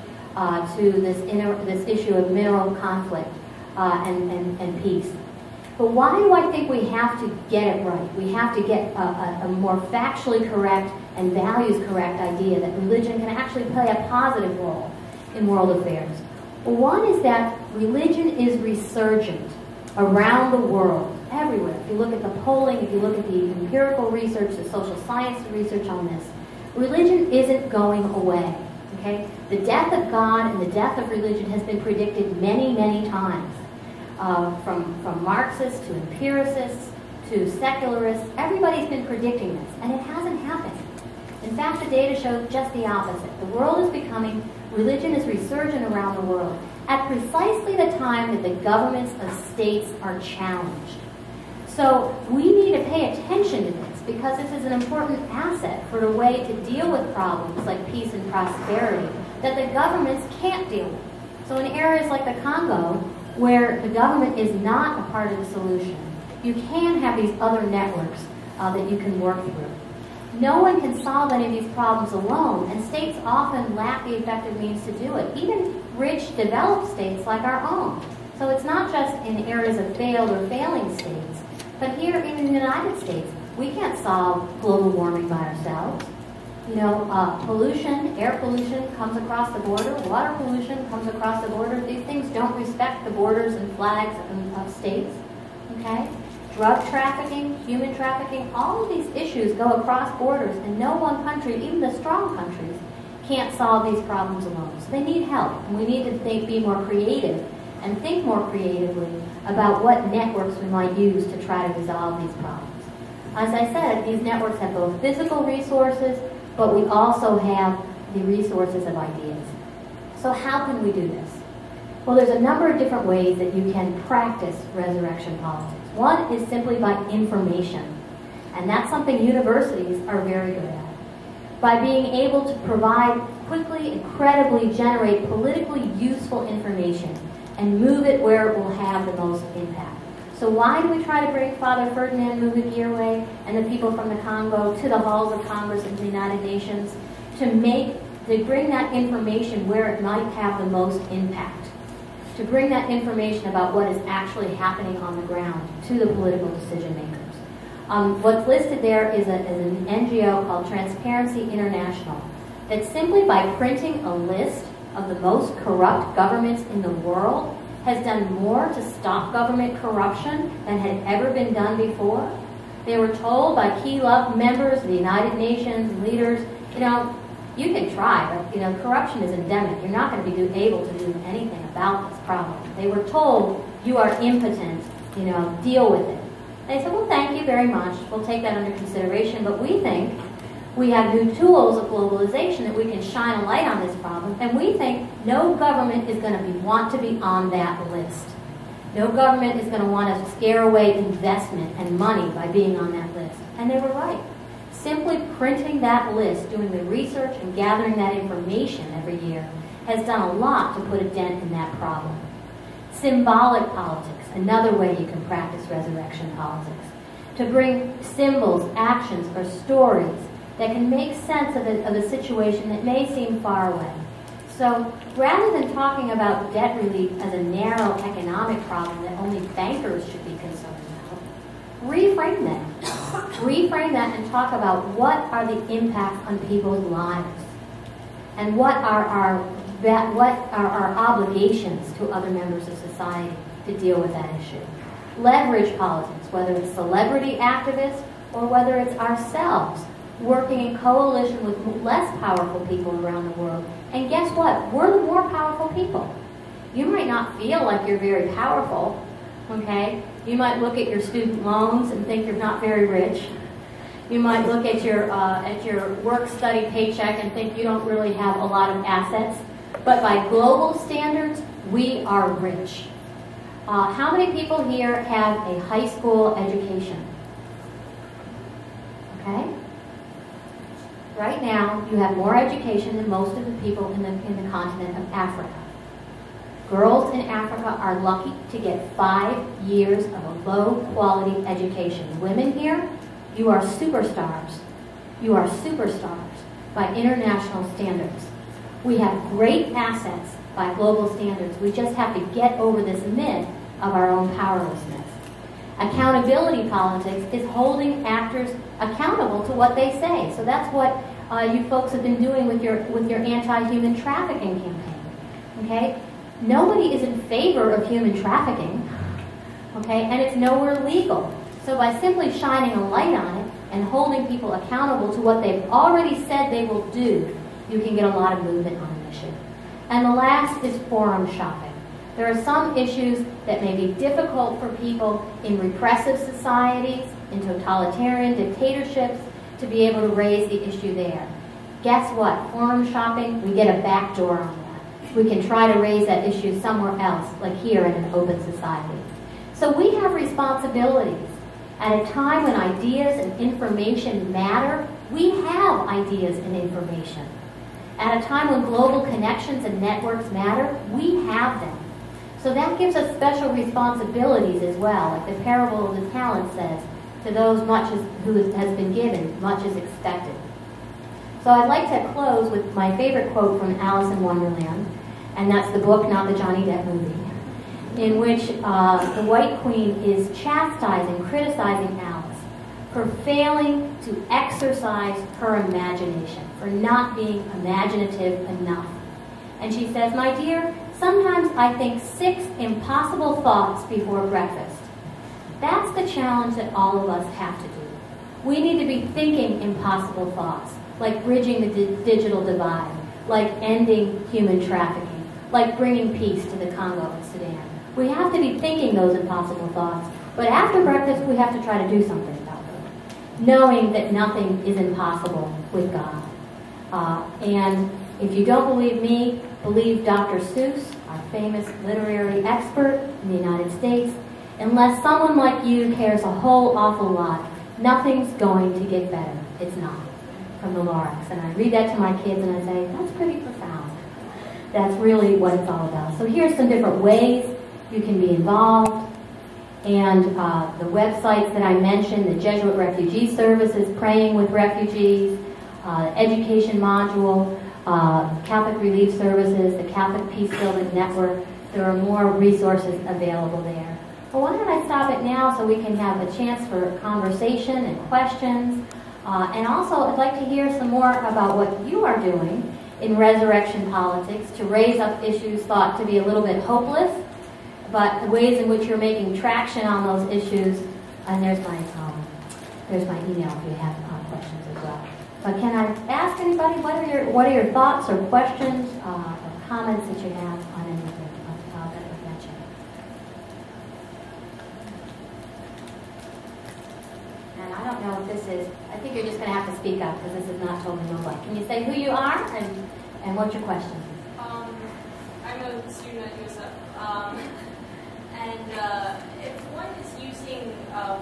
to this issue of mineral conflict and peace. But why do I think we have to get it right? We have to get a more factually correct and values correct idea that religion can actually play a positive role in world affairs. Well, one is that religion is resurgent around the world, everywhere. If you look at the polling, if you look at the empirical research, the social science research on this, religion isn't going away. Okay? The death of God and the death of religion has been predicted many, many times. From Marxists to empiricists to secularists, everybody's been predicting this, and it hasn't happened. In fact, the data shows just the opposite. The world is becoming, religion is resurgent around the world at precisely the time that the governments of states are challenged. So we need to pay attention to this because this is an important asset for a way to deal with problems like peace and prosperity that the governments can't deal with. So in areas like the Congo, where the government is not a part of the solution, you can have these other networks that you can work through. No one can solve any of these problems alone, and states often lack the effective means to do it, even rich, developed states like our own. So it's not just in areas of failed or failing states, but here in the United States, we can't solve global warming by ourselves. You know, pollution, air pollution comes across the border, water pollution comes across the border. These things don't respect the borders and flags of states. okay? Drug trafficking, human trafficking, all of these issues go across borders, and no one country, even the strong countries, can't solve these problems alone. So they need help, and we need to be more creative and think more creatively about what networks we might use to try to resolve these problems. As I said, these networks have both physical resources, but we also have the resources of ideas. So how can we do this? Well, there's a number of different ways that you can practice resurrection politics. One is simply by information, and that's something universities are very good at. By being able to provide quickly and credibly generate politically useful information and move it where it will have the most impact. So why do we try to bring Father Ferdinand Mukwege and the people from the Congo to the halls of Congress and the United Nations? To bring that information where it might have the most impact. To bring that information about what is actually happening on the ground to the political decision makers. What's listed there is an NGO called Transparency International that simply by printing a list of the most corrupt governments in the world has done more to stop government corruption than had ever been done before. They were told by key members of the United Nations, leaders, you can try, but corruption is endemic. You're not going to be able to do anything about this problem. They were told, you are impotent, deal with it. They said, well, thank you very much. We'll take that under consideration, but we think we have new tools of globalization that we can shine a light on this problem, and we think no government is going to want to be on that list. No government is going to want to scare away investment and money by being on that list. And they were right. Simply printing that list, doing the research and gathering that information every year has done a lot to put a dent in that problem. Symbolic politics, another way you can practice resurrection politics. To bring symbols, actions, or stories that can make sense of a situation that may seem far away. So rather than talking about debt relief as a narrow economic problem that only bankers should be concerned about, reframe that. Reframe that and talk about what are the impacts on people's lives and what are our obligations to other members of society to deal with that issue. Leverage politics, whether it's celebrity activists or whether it's ourselves working in coalition with less powerful people around the world. And guess what? We're the more powerful people. You might not feel like you're very powerful, okay? You might look at your student loans and think you're not very rich. You might look at your work-study paycheck and think you don't really have a lot of assets. But by global standards, we are rich. How many people here have a high school education? Okay? Right now, you have more education than most of the people in the continent of Africa. Girls in Africa are lucky to get 5 years of a low-quality education. Women here, you are superstars. You are superstars by international standards. We have great assets by global standards. We just have to get over this myth of our own powerlessness. Accountability politics is holding actors accountable to what they say. So that's what you folks have been doing with your anti-human trafficking campaign. Okay? Nobody is in favor of human trafficking, okay, and it's nowhere legal. So by simply shining a light on it and holding people accountable to what they've already said they will do, you can get a lot of movement on an issue. And the last is forum shopping. There are some issues that may be difficult for people in repressive societies, in totalitarian dictatorships, to be able to raise the issue there. Guess what? Forum shopping, we get a backdoor on that. We can try to raise that issue somewhere else, like here in an open society. So we have responsibilities. At a time when ideas and information matter, we have ideas and information. At a time when global connections and networks matter, we have them. So that gives us special responsibilities as well. Like the parable of the talent says, to those who has been given, much is expected. So I'd like to close with my favorite quote from Alice in Wonderland, and that's the book, not the Johnny Depp movie, in which the White Queen is chastising, criticizing Alice for failing to exercise her imagination, for not being imaginative enough. And she says, my dear, sometimes I think 6 impossible thoughts before breakfast. That's the challenge that all of us have to do. We need to be thinking impossible thoughts, like bridging the digital divide, like ending human trafficking, like bringing peace to the Congo and Sudan. We have to be thinking those impossible thoughts, but after breakfast we have to try to do something about them, knowing that nothing is impossible with God. And if you don't believe me, believe Dr. Seuss, our famous literary expert in the United States. Unless someone like you cares a whole awful lot, nothing's going to get better. It's not. From the Lorax. And I read that to my kids and I say, that's pretty profound. That's really what it's all about. So here's some different ways you can be involved. And the websites that I mentioned, the Jesuit Refugee Services, Praying with Refugees, Education Module, Catholic Relief Services, the Catholic Peacebuilding Network. There are more resources available there. Well, why don't I stop it now so we can have a chance for conversation and questions. And also, I'd like to hear some more about what you are doing in resurrection politics to raise up issues thought to be a little bit hopeless, but the ways in which you're making traction on those issues. And there's my email if you have questions as well. But can I ask anybody, what are your thoughts or questions or comments that you have on anything that was mentioned? And I don't know if this is, I think you're just going to have to speak up because this is not totally known. Can you say who you are and what your question is? I'm a student at USF. If one is using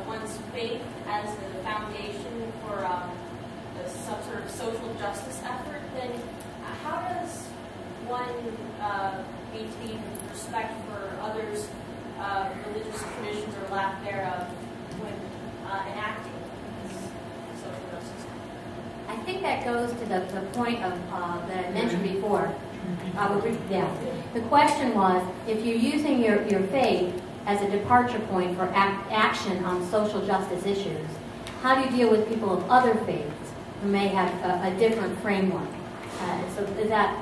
one's faith as the foundation for some sort of social justice effort, then how does one maintain respect for others' religious traditions or lack thereof when enacting this social justice? I think that goes to the point of that I mentioned before. The question was, if you're using your faith as a departure point for action on social justice issues, how do you deal with people of other faiths who may have a different framework? So is that...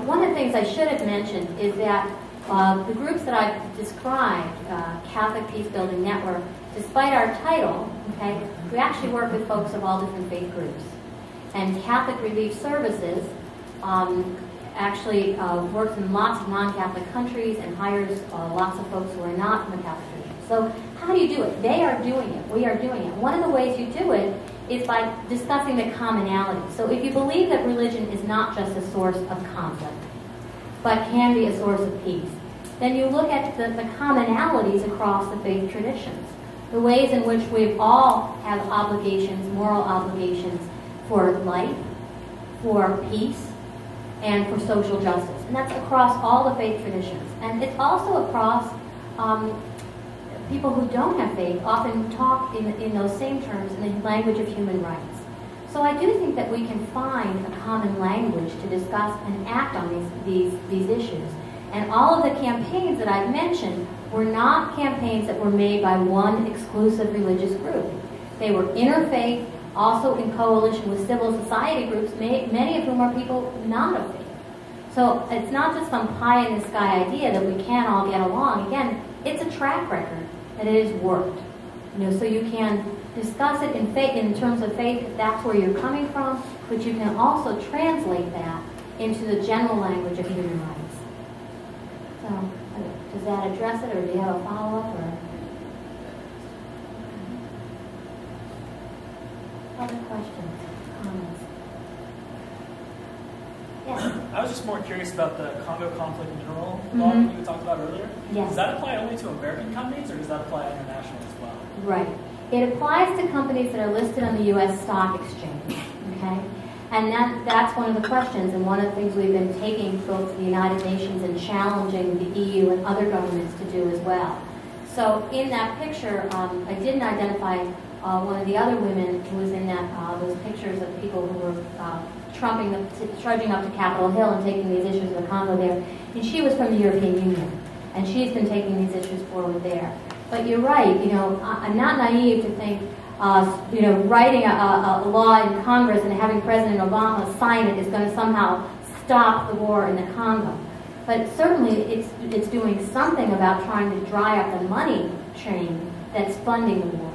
one of the things I should have mentioned is that the groups that I've described, Catholic Peacebuilding Network, despite our title, okay, we actually work with folks of all different faith groups. And Catholic Relief Services actually works in lots of non-Catholic countries and hires lots of folks who are not in the Catholic tradition. So how do you do it? They are doing it. We are doing it. One of the ways you do it is by discussing the commonality. So if you believe that religion is not just a source of conflict, but can be a source of peace, then you look at the commonalities across the faith traditions, the ways in which we all have obligations, moral obligations for life, for peace, and for social justice. And that's across all the faith traditions. And it's also across people who don't have faith often talk in those same terms in the language of human rights. So I do think that we can find a common language to discuss and act on these issues. And all of the campaigns that I've mentioned were not campaigns that were made by one exclusive religious group. They were interfaith, also in coalition with civil society groups, many of whom are people not of faith. So it's not just some pie-in-the-sky idea that we can all get along. Again, it's a track record that it has worked. So you can discuss it in faith, in terms of faith, if that's where you're coming from, but you can also translate that into the general language of human rights. So, does that address it, or do you have a follow-up, or? Other questions, comments? Yes. I was just more curious about the Congo conflict mineral law that you talked about earlier. Yes. Does that apply only to American companies, or does that apply international as well? Right. It applies to companies that are listed on the U.S. stock exchange. Okay, and that's one of the questions, and one of the things we've been taking both to the United Nations and challenging the EU and other governments to do as well. So in that picture, I didn't identify one of the other women who was in that those pictures of people who were trudging up to Capitol Hill and taking these issues of the Congo there. And she was from the European Union, and she's been taking these issues forward there. But you're right. I'm not naive to think, writing a law in Congress and having President Obama sign it is going to somehow stop the war in the Congo. But certainly it's doing something about trying to dry up the money train that's funding the war.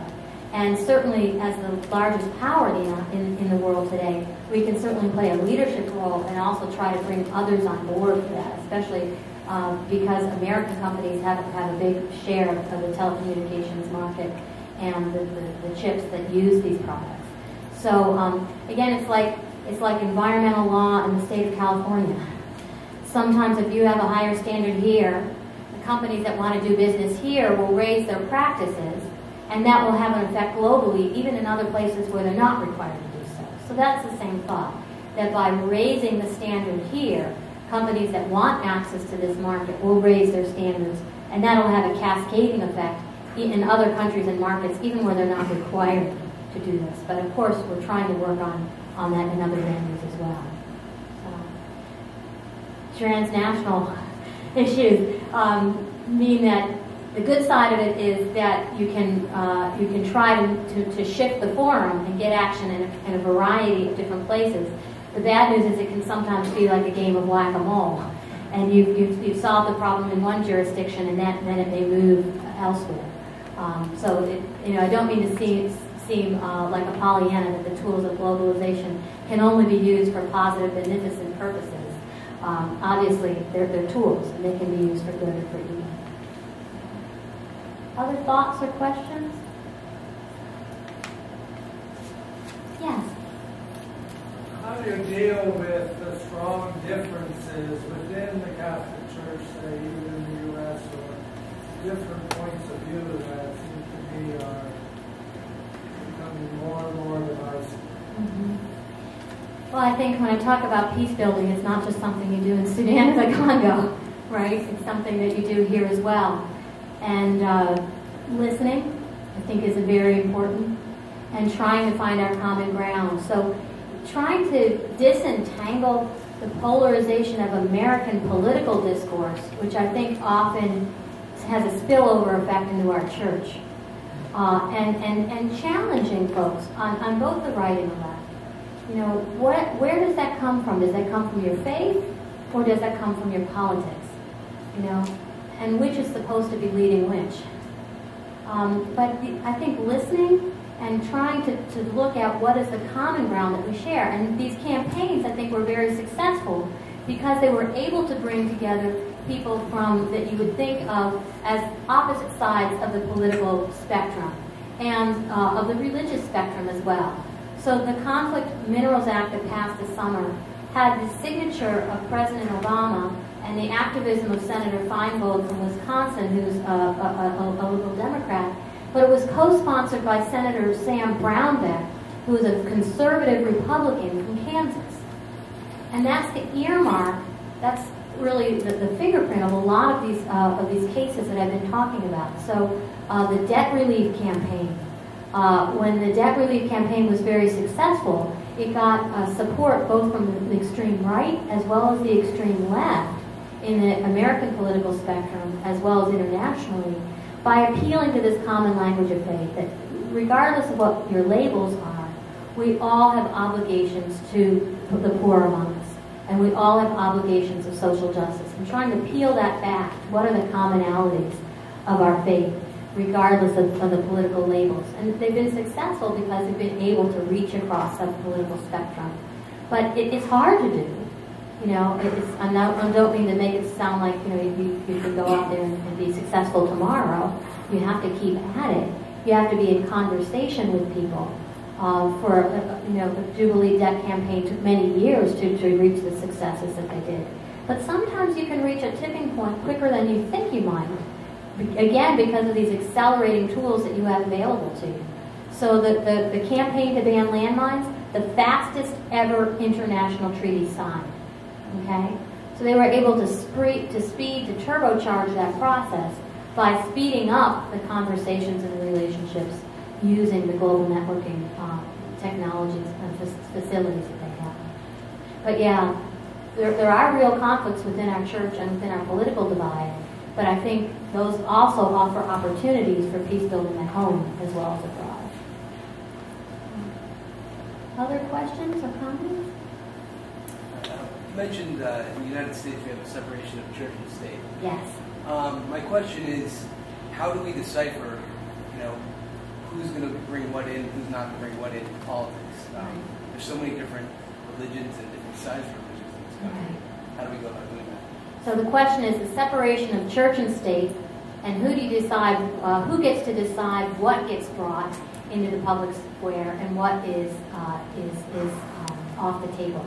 And certainly as the largest power in the world today, we can certainly play a leadership role and also try to bring others on board for that, especially because American companies have a big share of the telecommunications market and the chips that use these products. So again, it's like environmental law in the state of California. Sometimes if you have a higher standard here, the companies that want to do business here will raise their practices, and that will have an effect globally, even in other places where they're not required to do so. So that's the same thought, that by raising the standard here, companies that want access to this market will raise their standards, and that'll have a cascading effect in other countries and markets, even where they're not required to do this. But of course, we're trying to work on that in other venues as well. So, transnational issues mean that the good side of it is that you can try to shift the forum and get action in a variety of different places. The bad news is it can sometimes be like a game of whack-a-mole, and you've solved the problem in one jurisdiction, and then it may move elsewhere. So I don't mean to seem like a Pollyanna that the tools of globalization can only be used for positive, beneficent purposes. Obviously, they're tools, and they can be used for good or for evil. Other thoughts or questions? Yes. How do you deal with the strong differences within the Catholic Church, say, even in the U.S., or different points of view that seem to me are becoming more and more divisive? Mm-hmm. Well, I think when I talk about peace building, it's not just something you do in Sudan or the Congo, right? It's something that you do here as well. And listening, I think, is very important, and trying to find our common ground. So trying to disentangle the polarization of American political discourse, which I think often has a spillover effect into our church, and challenging folks on both the right and the left. You know, where does that come from? Does that come from your faith, or does that come from your politics? You know, and which is supposed to be leading which? But I think listening and trying to look at what is the common ground that we share. And these campaigns, I think, were very successful because they were able to bring together people that you would think of as opposite sides of the political spectrum and of the religious spectrum as well. So the Conflict Minerals Act that passed this summer had the signature of President Obama and the activism of Senator Feingold from Wisconsin, who's a liberal Democrat, but it was co-sponsored by Senator Sam Brownback, who is a conservative Republican from Kansas. And that's the earmark, that's really the fingerprint of a lot of these cases that I've been talking about. So the debt relief campaign, when the debt relief campaign was very successful, it got support both from the extreme right as well as the extreme left in the American political spectrum as well as internationally, by appealing to this common language of faith that regardless of what your labels are, we all have obligations to the poor among us, and we all have obligations of social justice, and trying to peel that back. What are the commonalities of our faith, regardless of the political labels? And they've been successful because they've been able to reach across the political spectrum. But it's hard to do. You know, I don't mean to make it sound like, you know, you can go out there and be successful tomorrow. You have to keep at it. You have to be in conversation with people. The Jubilee Debt Campaign took many years to reach the successes that they did. But sometimes you can reach a tipping point quicker than you think you might. Again, because of these accelerating tools that you have available to you. So the campaign to ban landmines, the fastest ever international treaty signed. Okay, so they were able to turbocharge that process by speeding up the conversations and the relationships using the global networking technologies and facilities that they have. But yeah, there are real conflicts within our church and within our political divide, but I think those also offer opportunities for peace building at home as well as abroad. Other questions or comments? mentioned in the United States we have a separation of church and state. Yes. My question is, how do we decipher, who's going to bring what in, who's not going to bring what in politics? There's so many different religions and different sides of religions in this country. How do we go about doing that? So the question is the separation of church and state, and who do you decide? Who gets to decide what gets brought into the public square and what is off the table?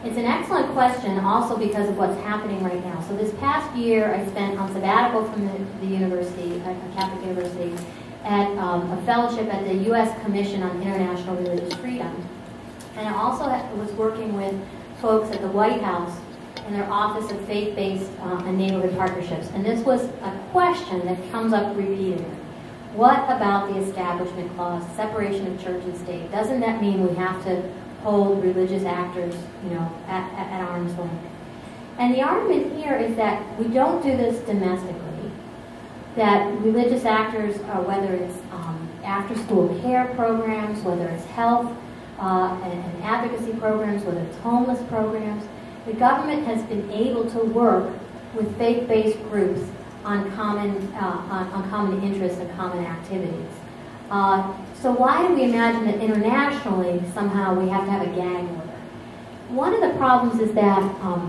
It's an excellent question, also because of what's happening right now. So this past year, I spent on sabbatical from the university, a Catholic university, at a fellowship at the U.S. Commission on International Religious Freedom. And I also was working with folks at the White House in their Office of Faith-Based and Neighborhood Partnerships. And this was a question that comes up repeatedly. What about the Establishment Clause, separation of church and state? Doesn't that mean we have to hold religious actors, at arm's length? And the argument here is that we don't do this domestically, that religious actors, whether it's after-school care programs, whether it's health and advocacy programs, whether it's homeless programs, the government has been able to work with faith-based groups on common interests and common activities. So why do we imagine that internationally somehow we have to have a gag order? One of the problems is that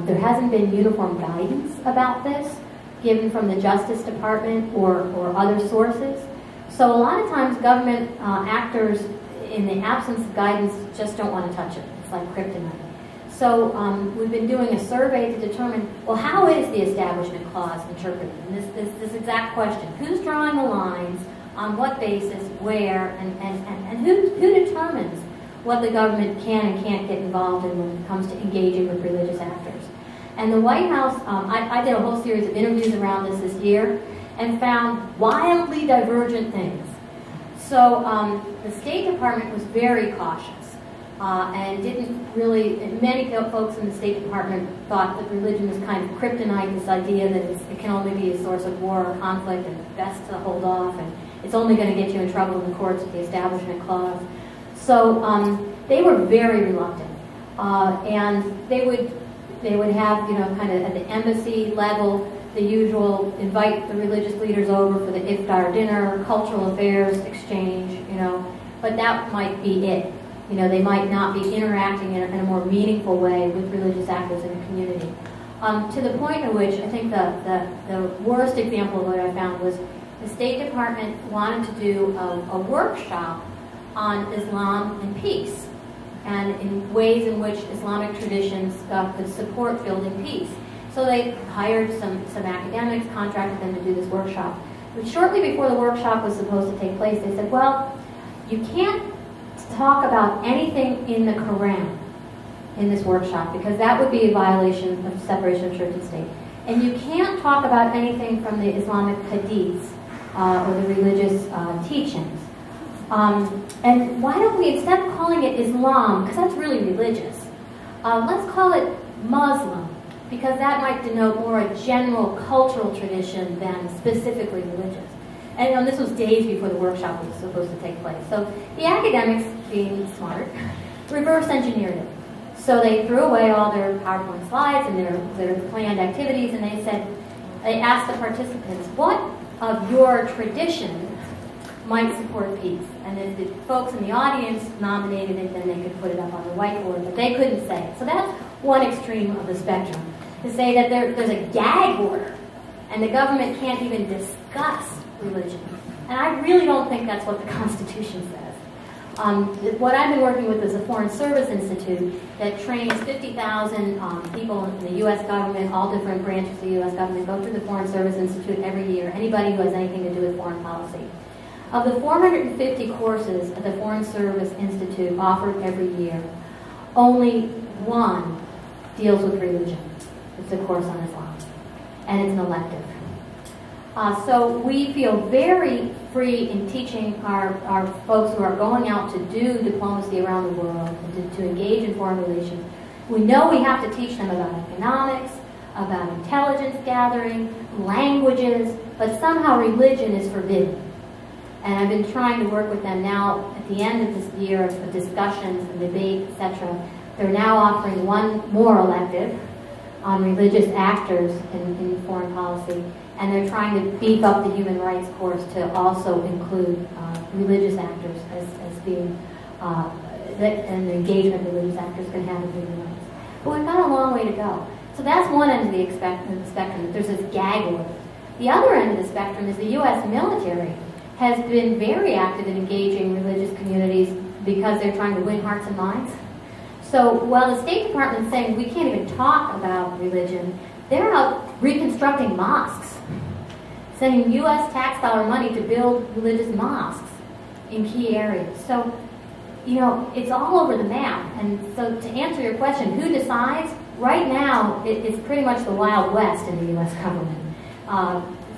there hasn't been uniform guidance about this given from the Justice Department or other sources. So a lot of times government actors, in the absence of guidance, just don't want to touch it. It's like kryptonite. So we've been doing a survey to determine, well, how is the Establishment Clause interpreted? And this exact question. Who's drawing the lines? On what basis, where, and who determines what the government can and can't get involved in when it comes to engaging with religious actors? And the White House, I did a whole series of interviews around this year and found wildly divergent things. So the State Department was very cautious and didn't really, many folks in the State Department thought that religion was kind of kryptonite, this idea that it can only be a source of war or conflict and best to hold off, and it's only going to get you in trouble in the courts with the Establishment Clause. So they were very reluctant, and they would have, kind of at the embassy level, the usual invite the religious leaders over for the iftar dinner, cultural affairs exchange, but that might be it. They might not be interacting in a more meaningful way with religious actors in the community. To the point at which I think the worst example of what I found was the State Department wanted to do a workshop on Islam and peace, and in ways in which Islamic traditions could support building peace. So they hired some academics, contracted them to do this workshop. But shortly before the workshop was supposed to take place, they said, well, you can't talk about anything in the Quran in this workshop, because that would be a violation of separation of church and state. And you can't talk about anything from the Islamic hadiths or the religious teachings. And why don't we, instead of calling it Islam, because that's really religious, let's call it Muslim, because that might denote more a general cultural tradition than specifically religious. And this was days before the workshop was supposed to take place. So the academics, being smart, reverse engineered it. So they threw away all their PowerPoint slides and their planned activities, and they asked the participants, what of your tradition might support peace? And if the folks in the audience nominated it, then they could put it up on the whiteboard, but they couldn't say it. So that's one extreme of the spectrum, to say that there's a gag order, and the government can't even discuss religion. And I really don't think that's what the Constitution says. What I've been working with is a Foreign Service Institute that trains 50,000 people in the U.S. government, all different branches of the U.S. government, go through the Foreign Service Institute every year, anybody who has anything to do with foreign policy. Of the 450 courses that the Foreign Service Institute offered every year, only one deals with religion. It's a course on Islam, and it's an elective. So we feel very free in teaching our folks who are going out to do diplomacy around the world and to engage in foreign relations. We know we have to teach them about economics, about intelligence gathering, languages, but somehow religion is forbidden. And I've been trying to work with them now at the end of this year of discussions and debate, etc. They're now offering one more elective, on religious actors in foreign policy, and they're trying to beef up the human rights course to also include religious actors as being, and the engagement religious actors can have in human rights. But we've got a long way to go. So that's one end of the spectrum. There's this gag order. The other end of the spectrum is the U.S. military has been very active in engaging religious communities because they're trying to win hearts and minds. So while the State Department is saying we can't even talk about religion, they're out reconstructing mosques, sending U.S. tax dollar money to build religious mosques in key areas. So, you know, it's all over the map. And so to answer your question, who decides? Right now, it's pretty much the Wild West in the U.S. government.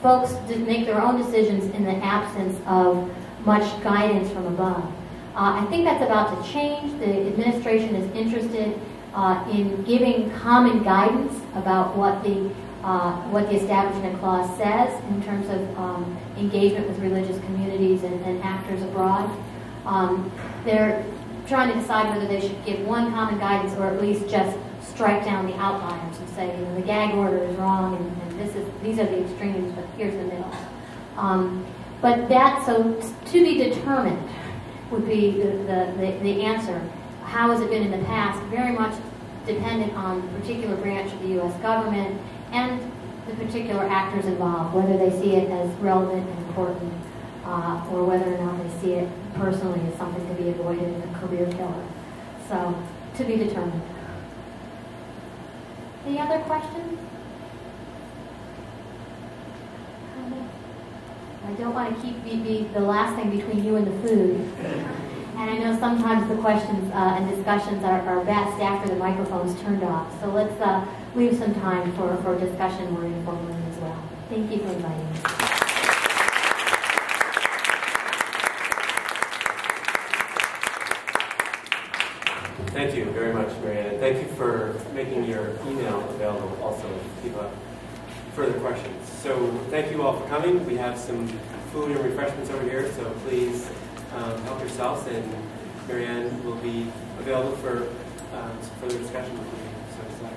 Folks make their own decisions in the absence of much guidance from above. I think that's about to change. The administration is interested in giving common guidance about what the Establishment Clause says in terms of engagement with religious communities and actors abroad. They're trying to decide whether they should give one common guidance or at least just strike down the outliers and say, you know, the gag order is wrong and these are the extremes, but here's the middle. But that, so to be determined would be the answer. How has it been in the past? Very much dependent on the particular branch of the U.S. government and the particular actors involved, whether they see it as relevant and important or whether or not they see it personally as something to be avoided and a career killer. So, to be determined. Any other questions? I don't want to keep be the last thing between you and the food. And I know sometimes the questions and discussions are best after the microphone's turned off. So let's leave some time for discussion more informally as well. Thank you for inviting me. Thank you very much, Maryann. And thank you for making your email available also if people have further questions. So thank you all for coming. We have some food and refreshments over here, so please help yourselves, and Maryann will be available for some further discussion with you. So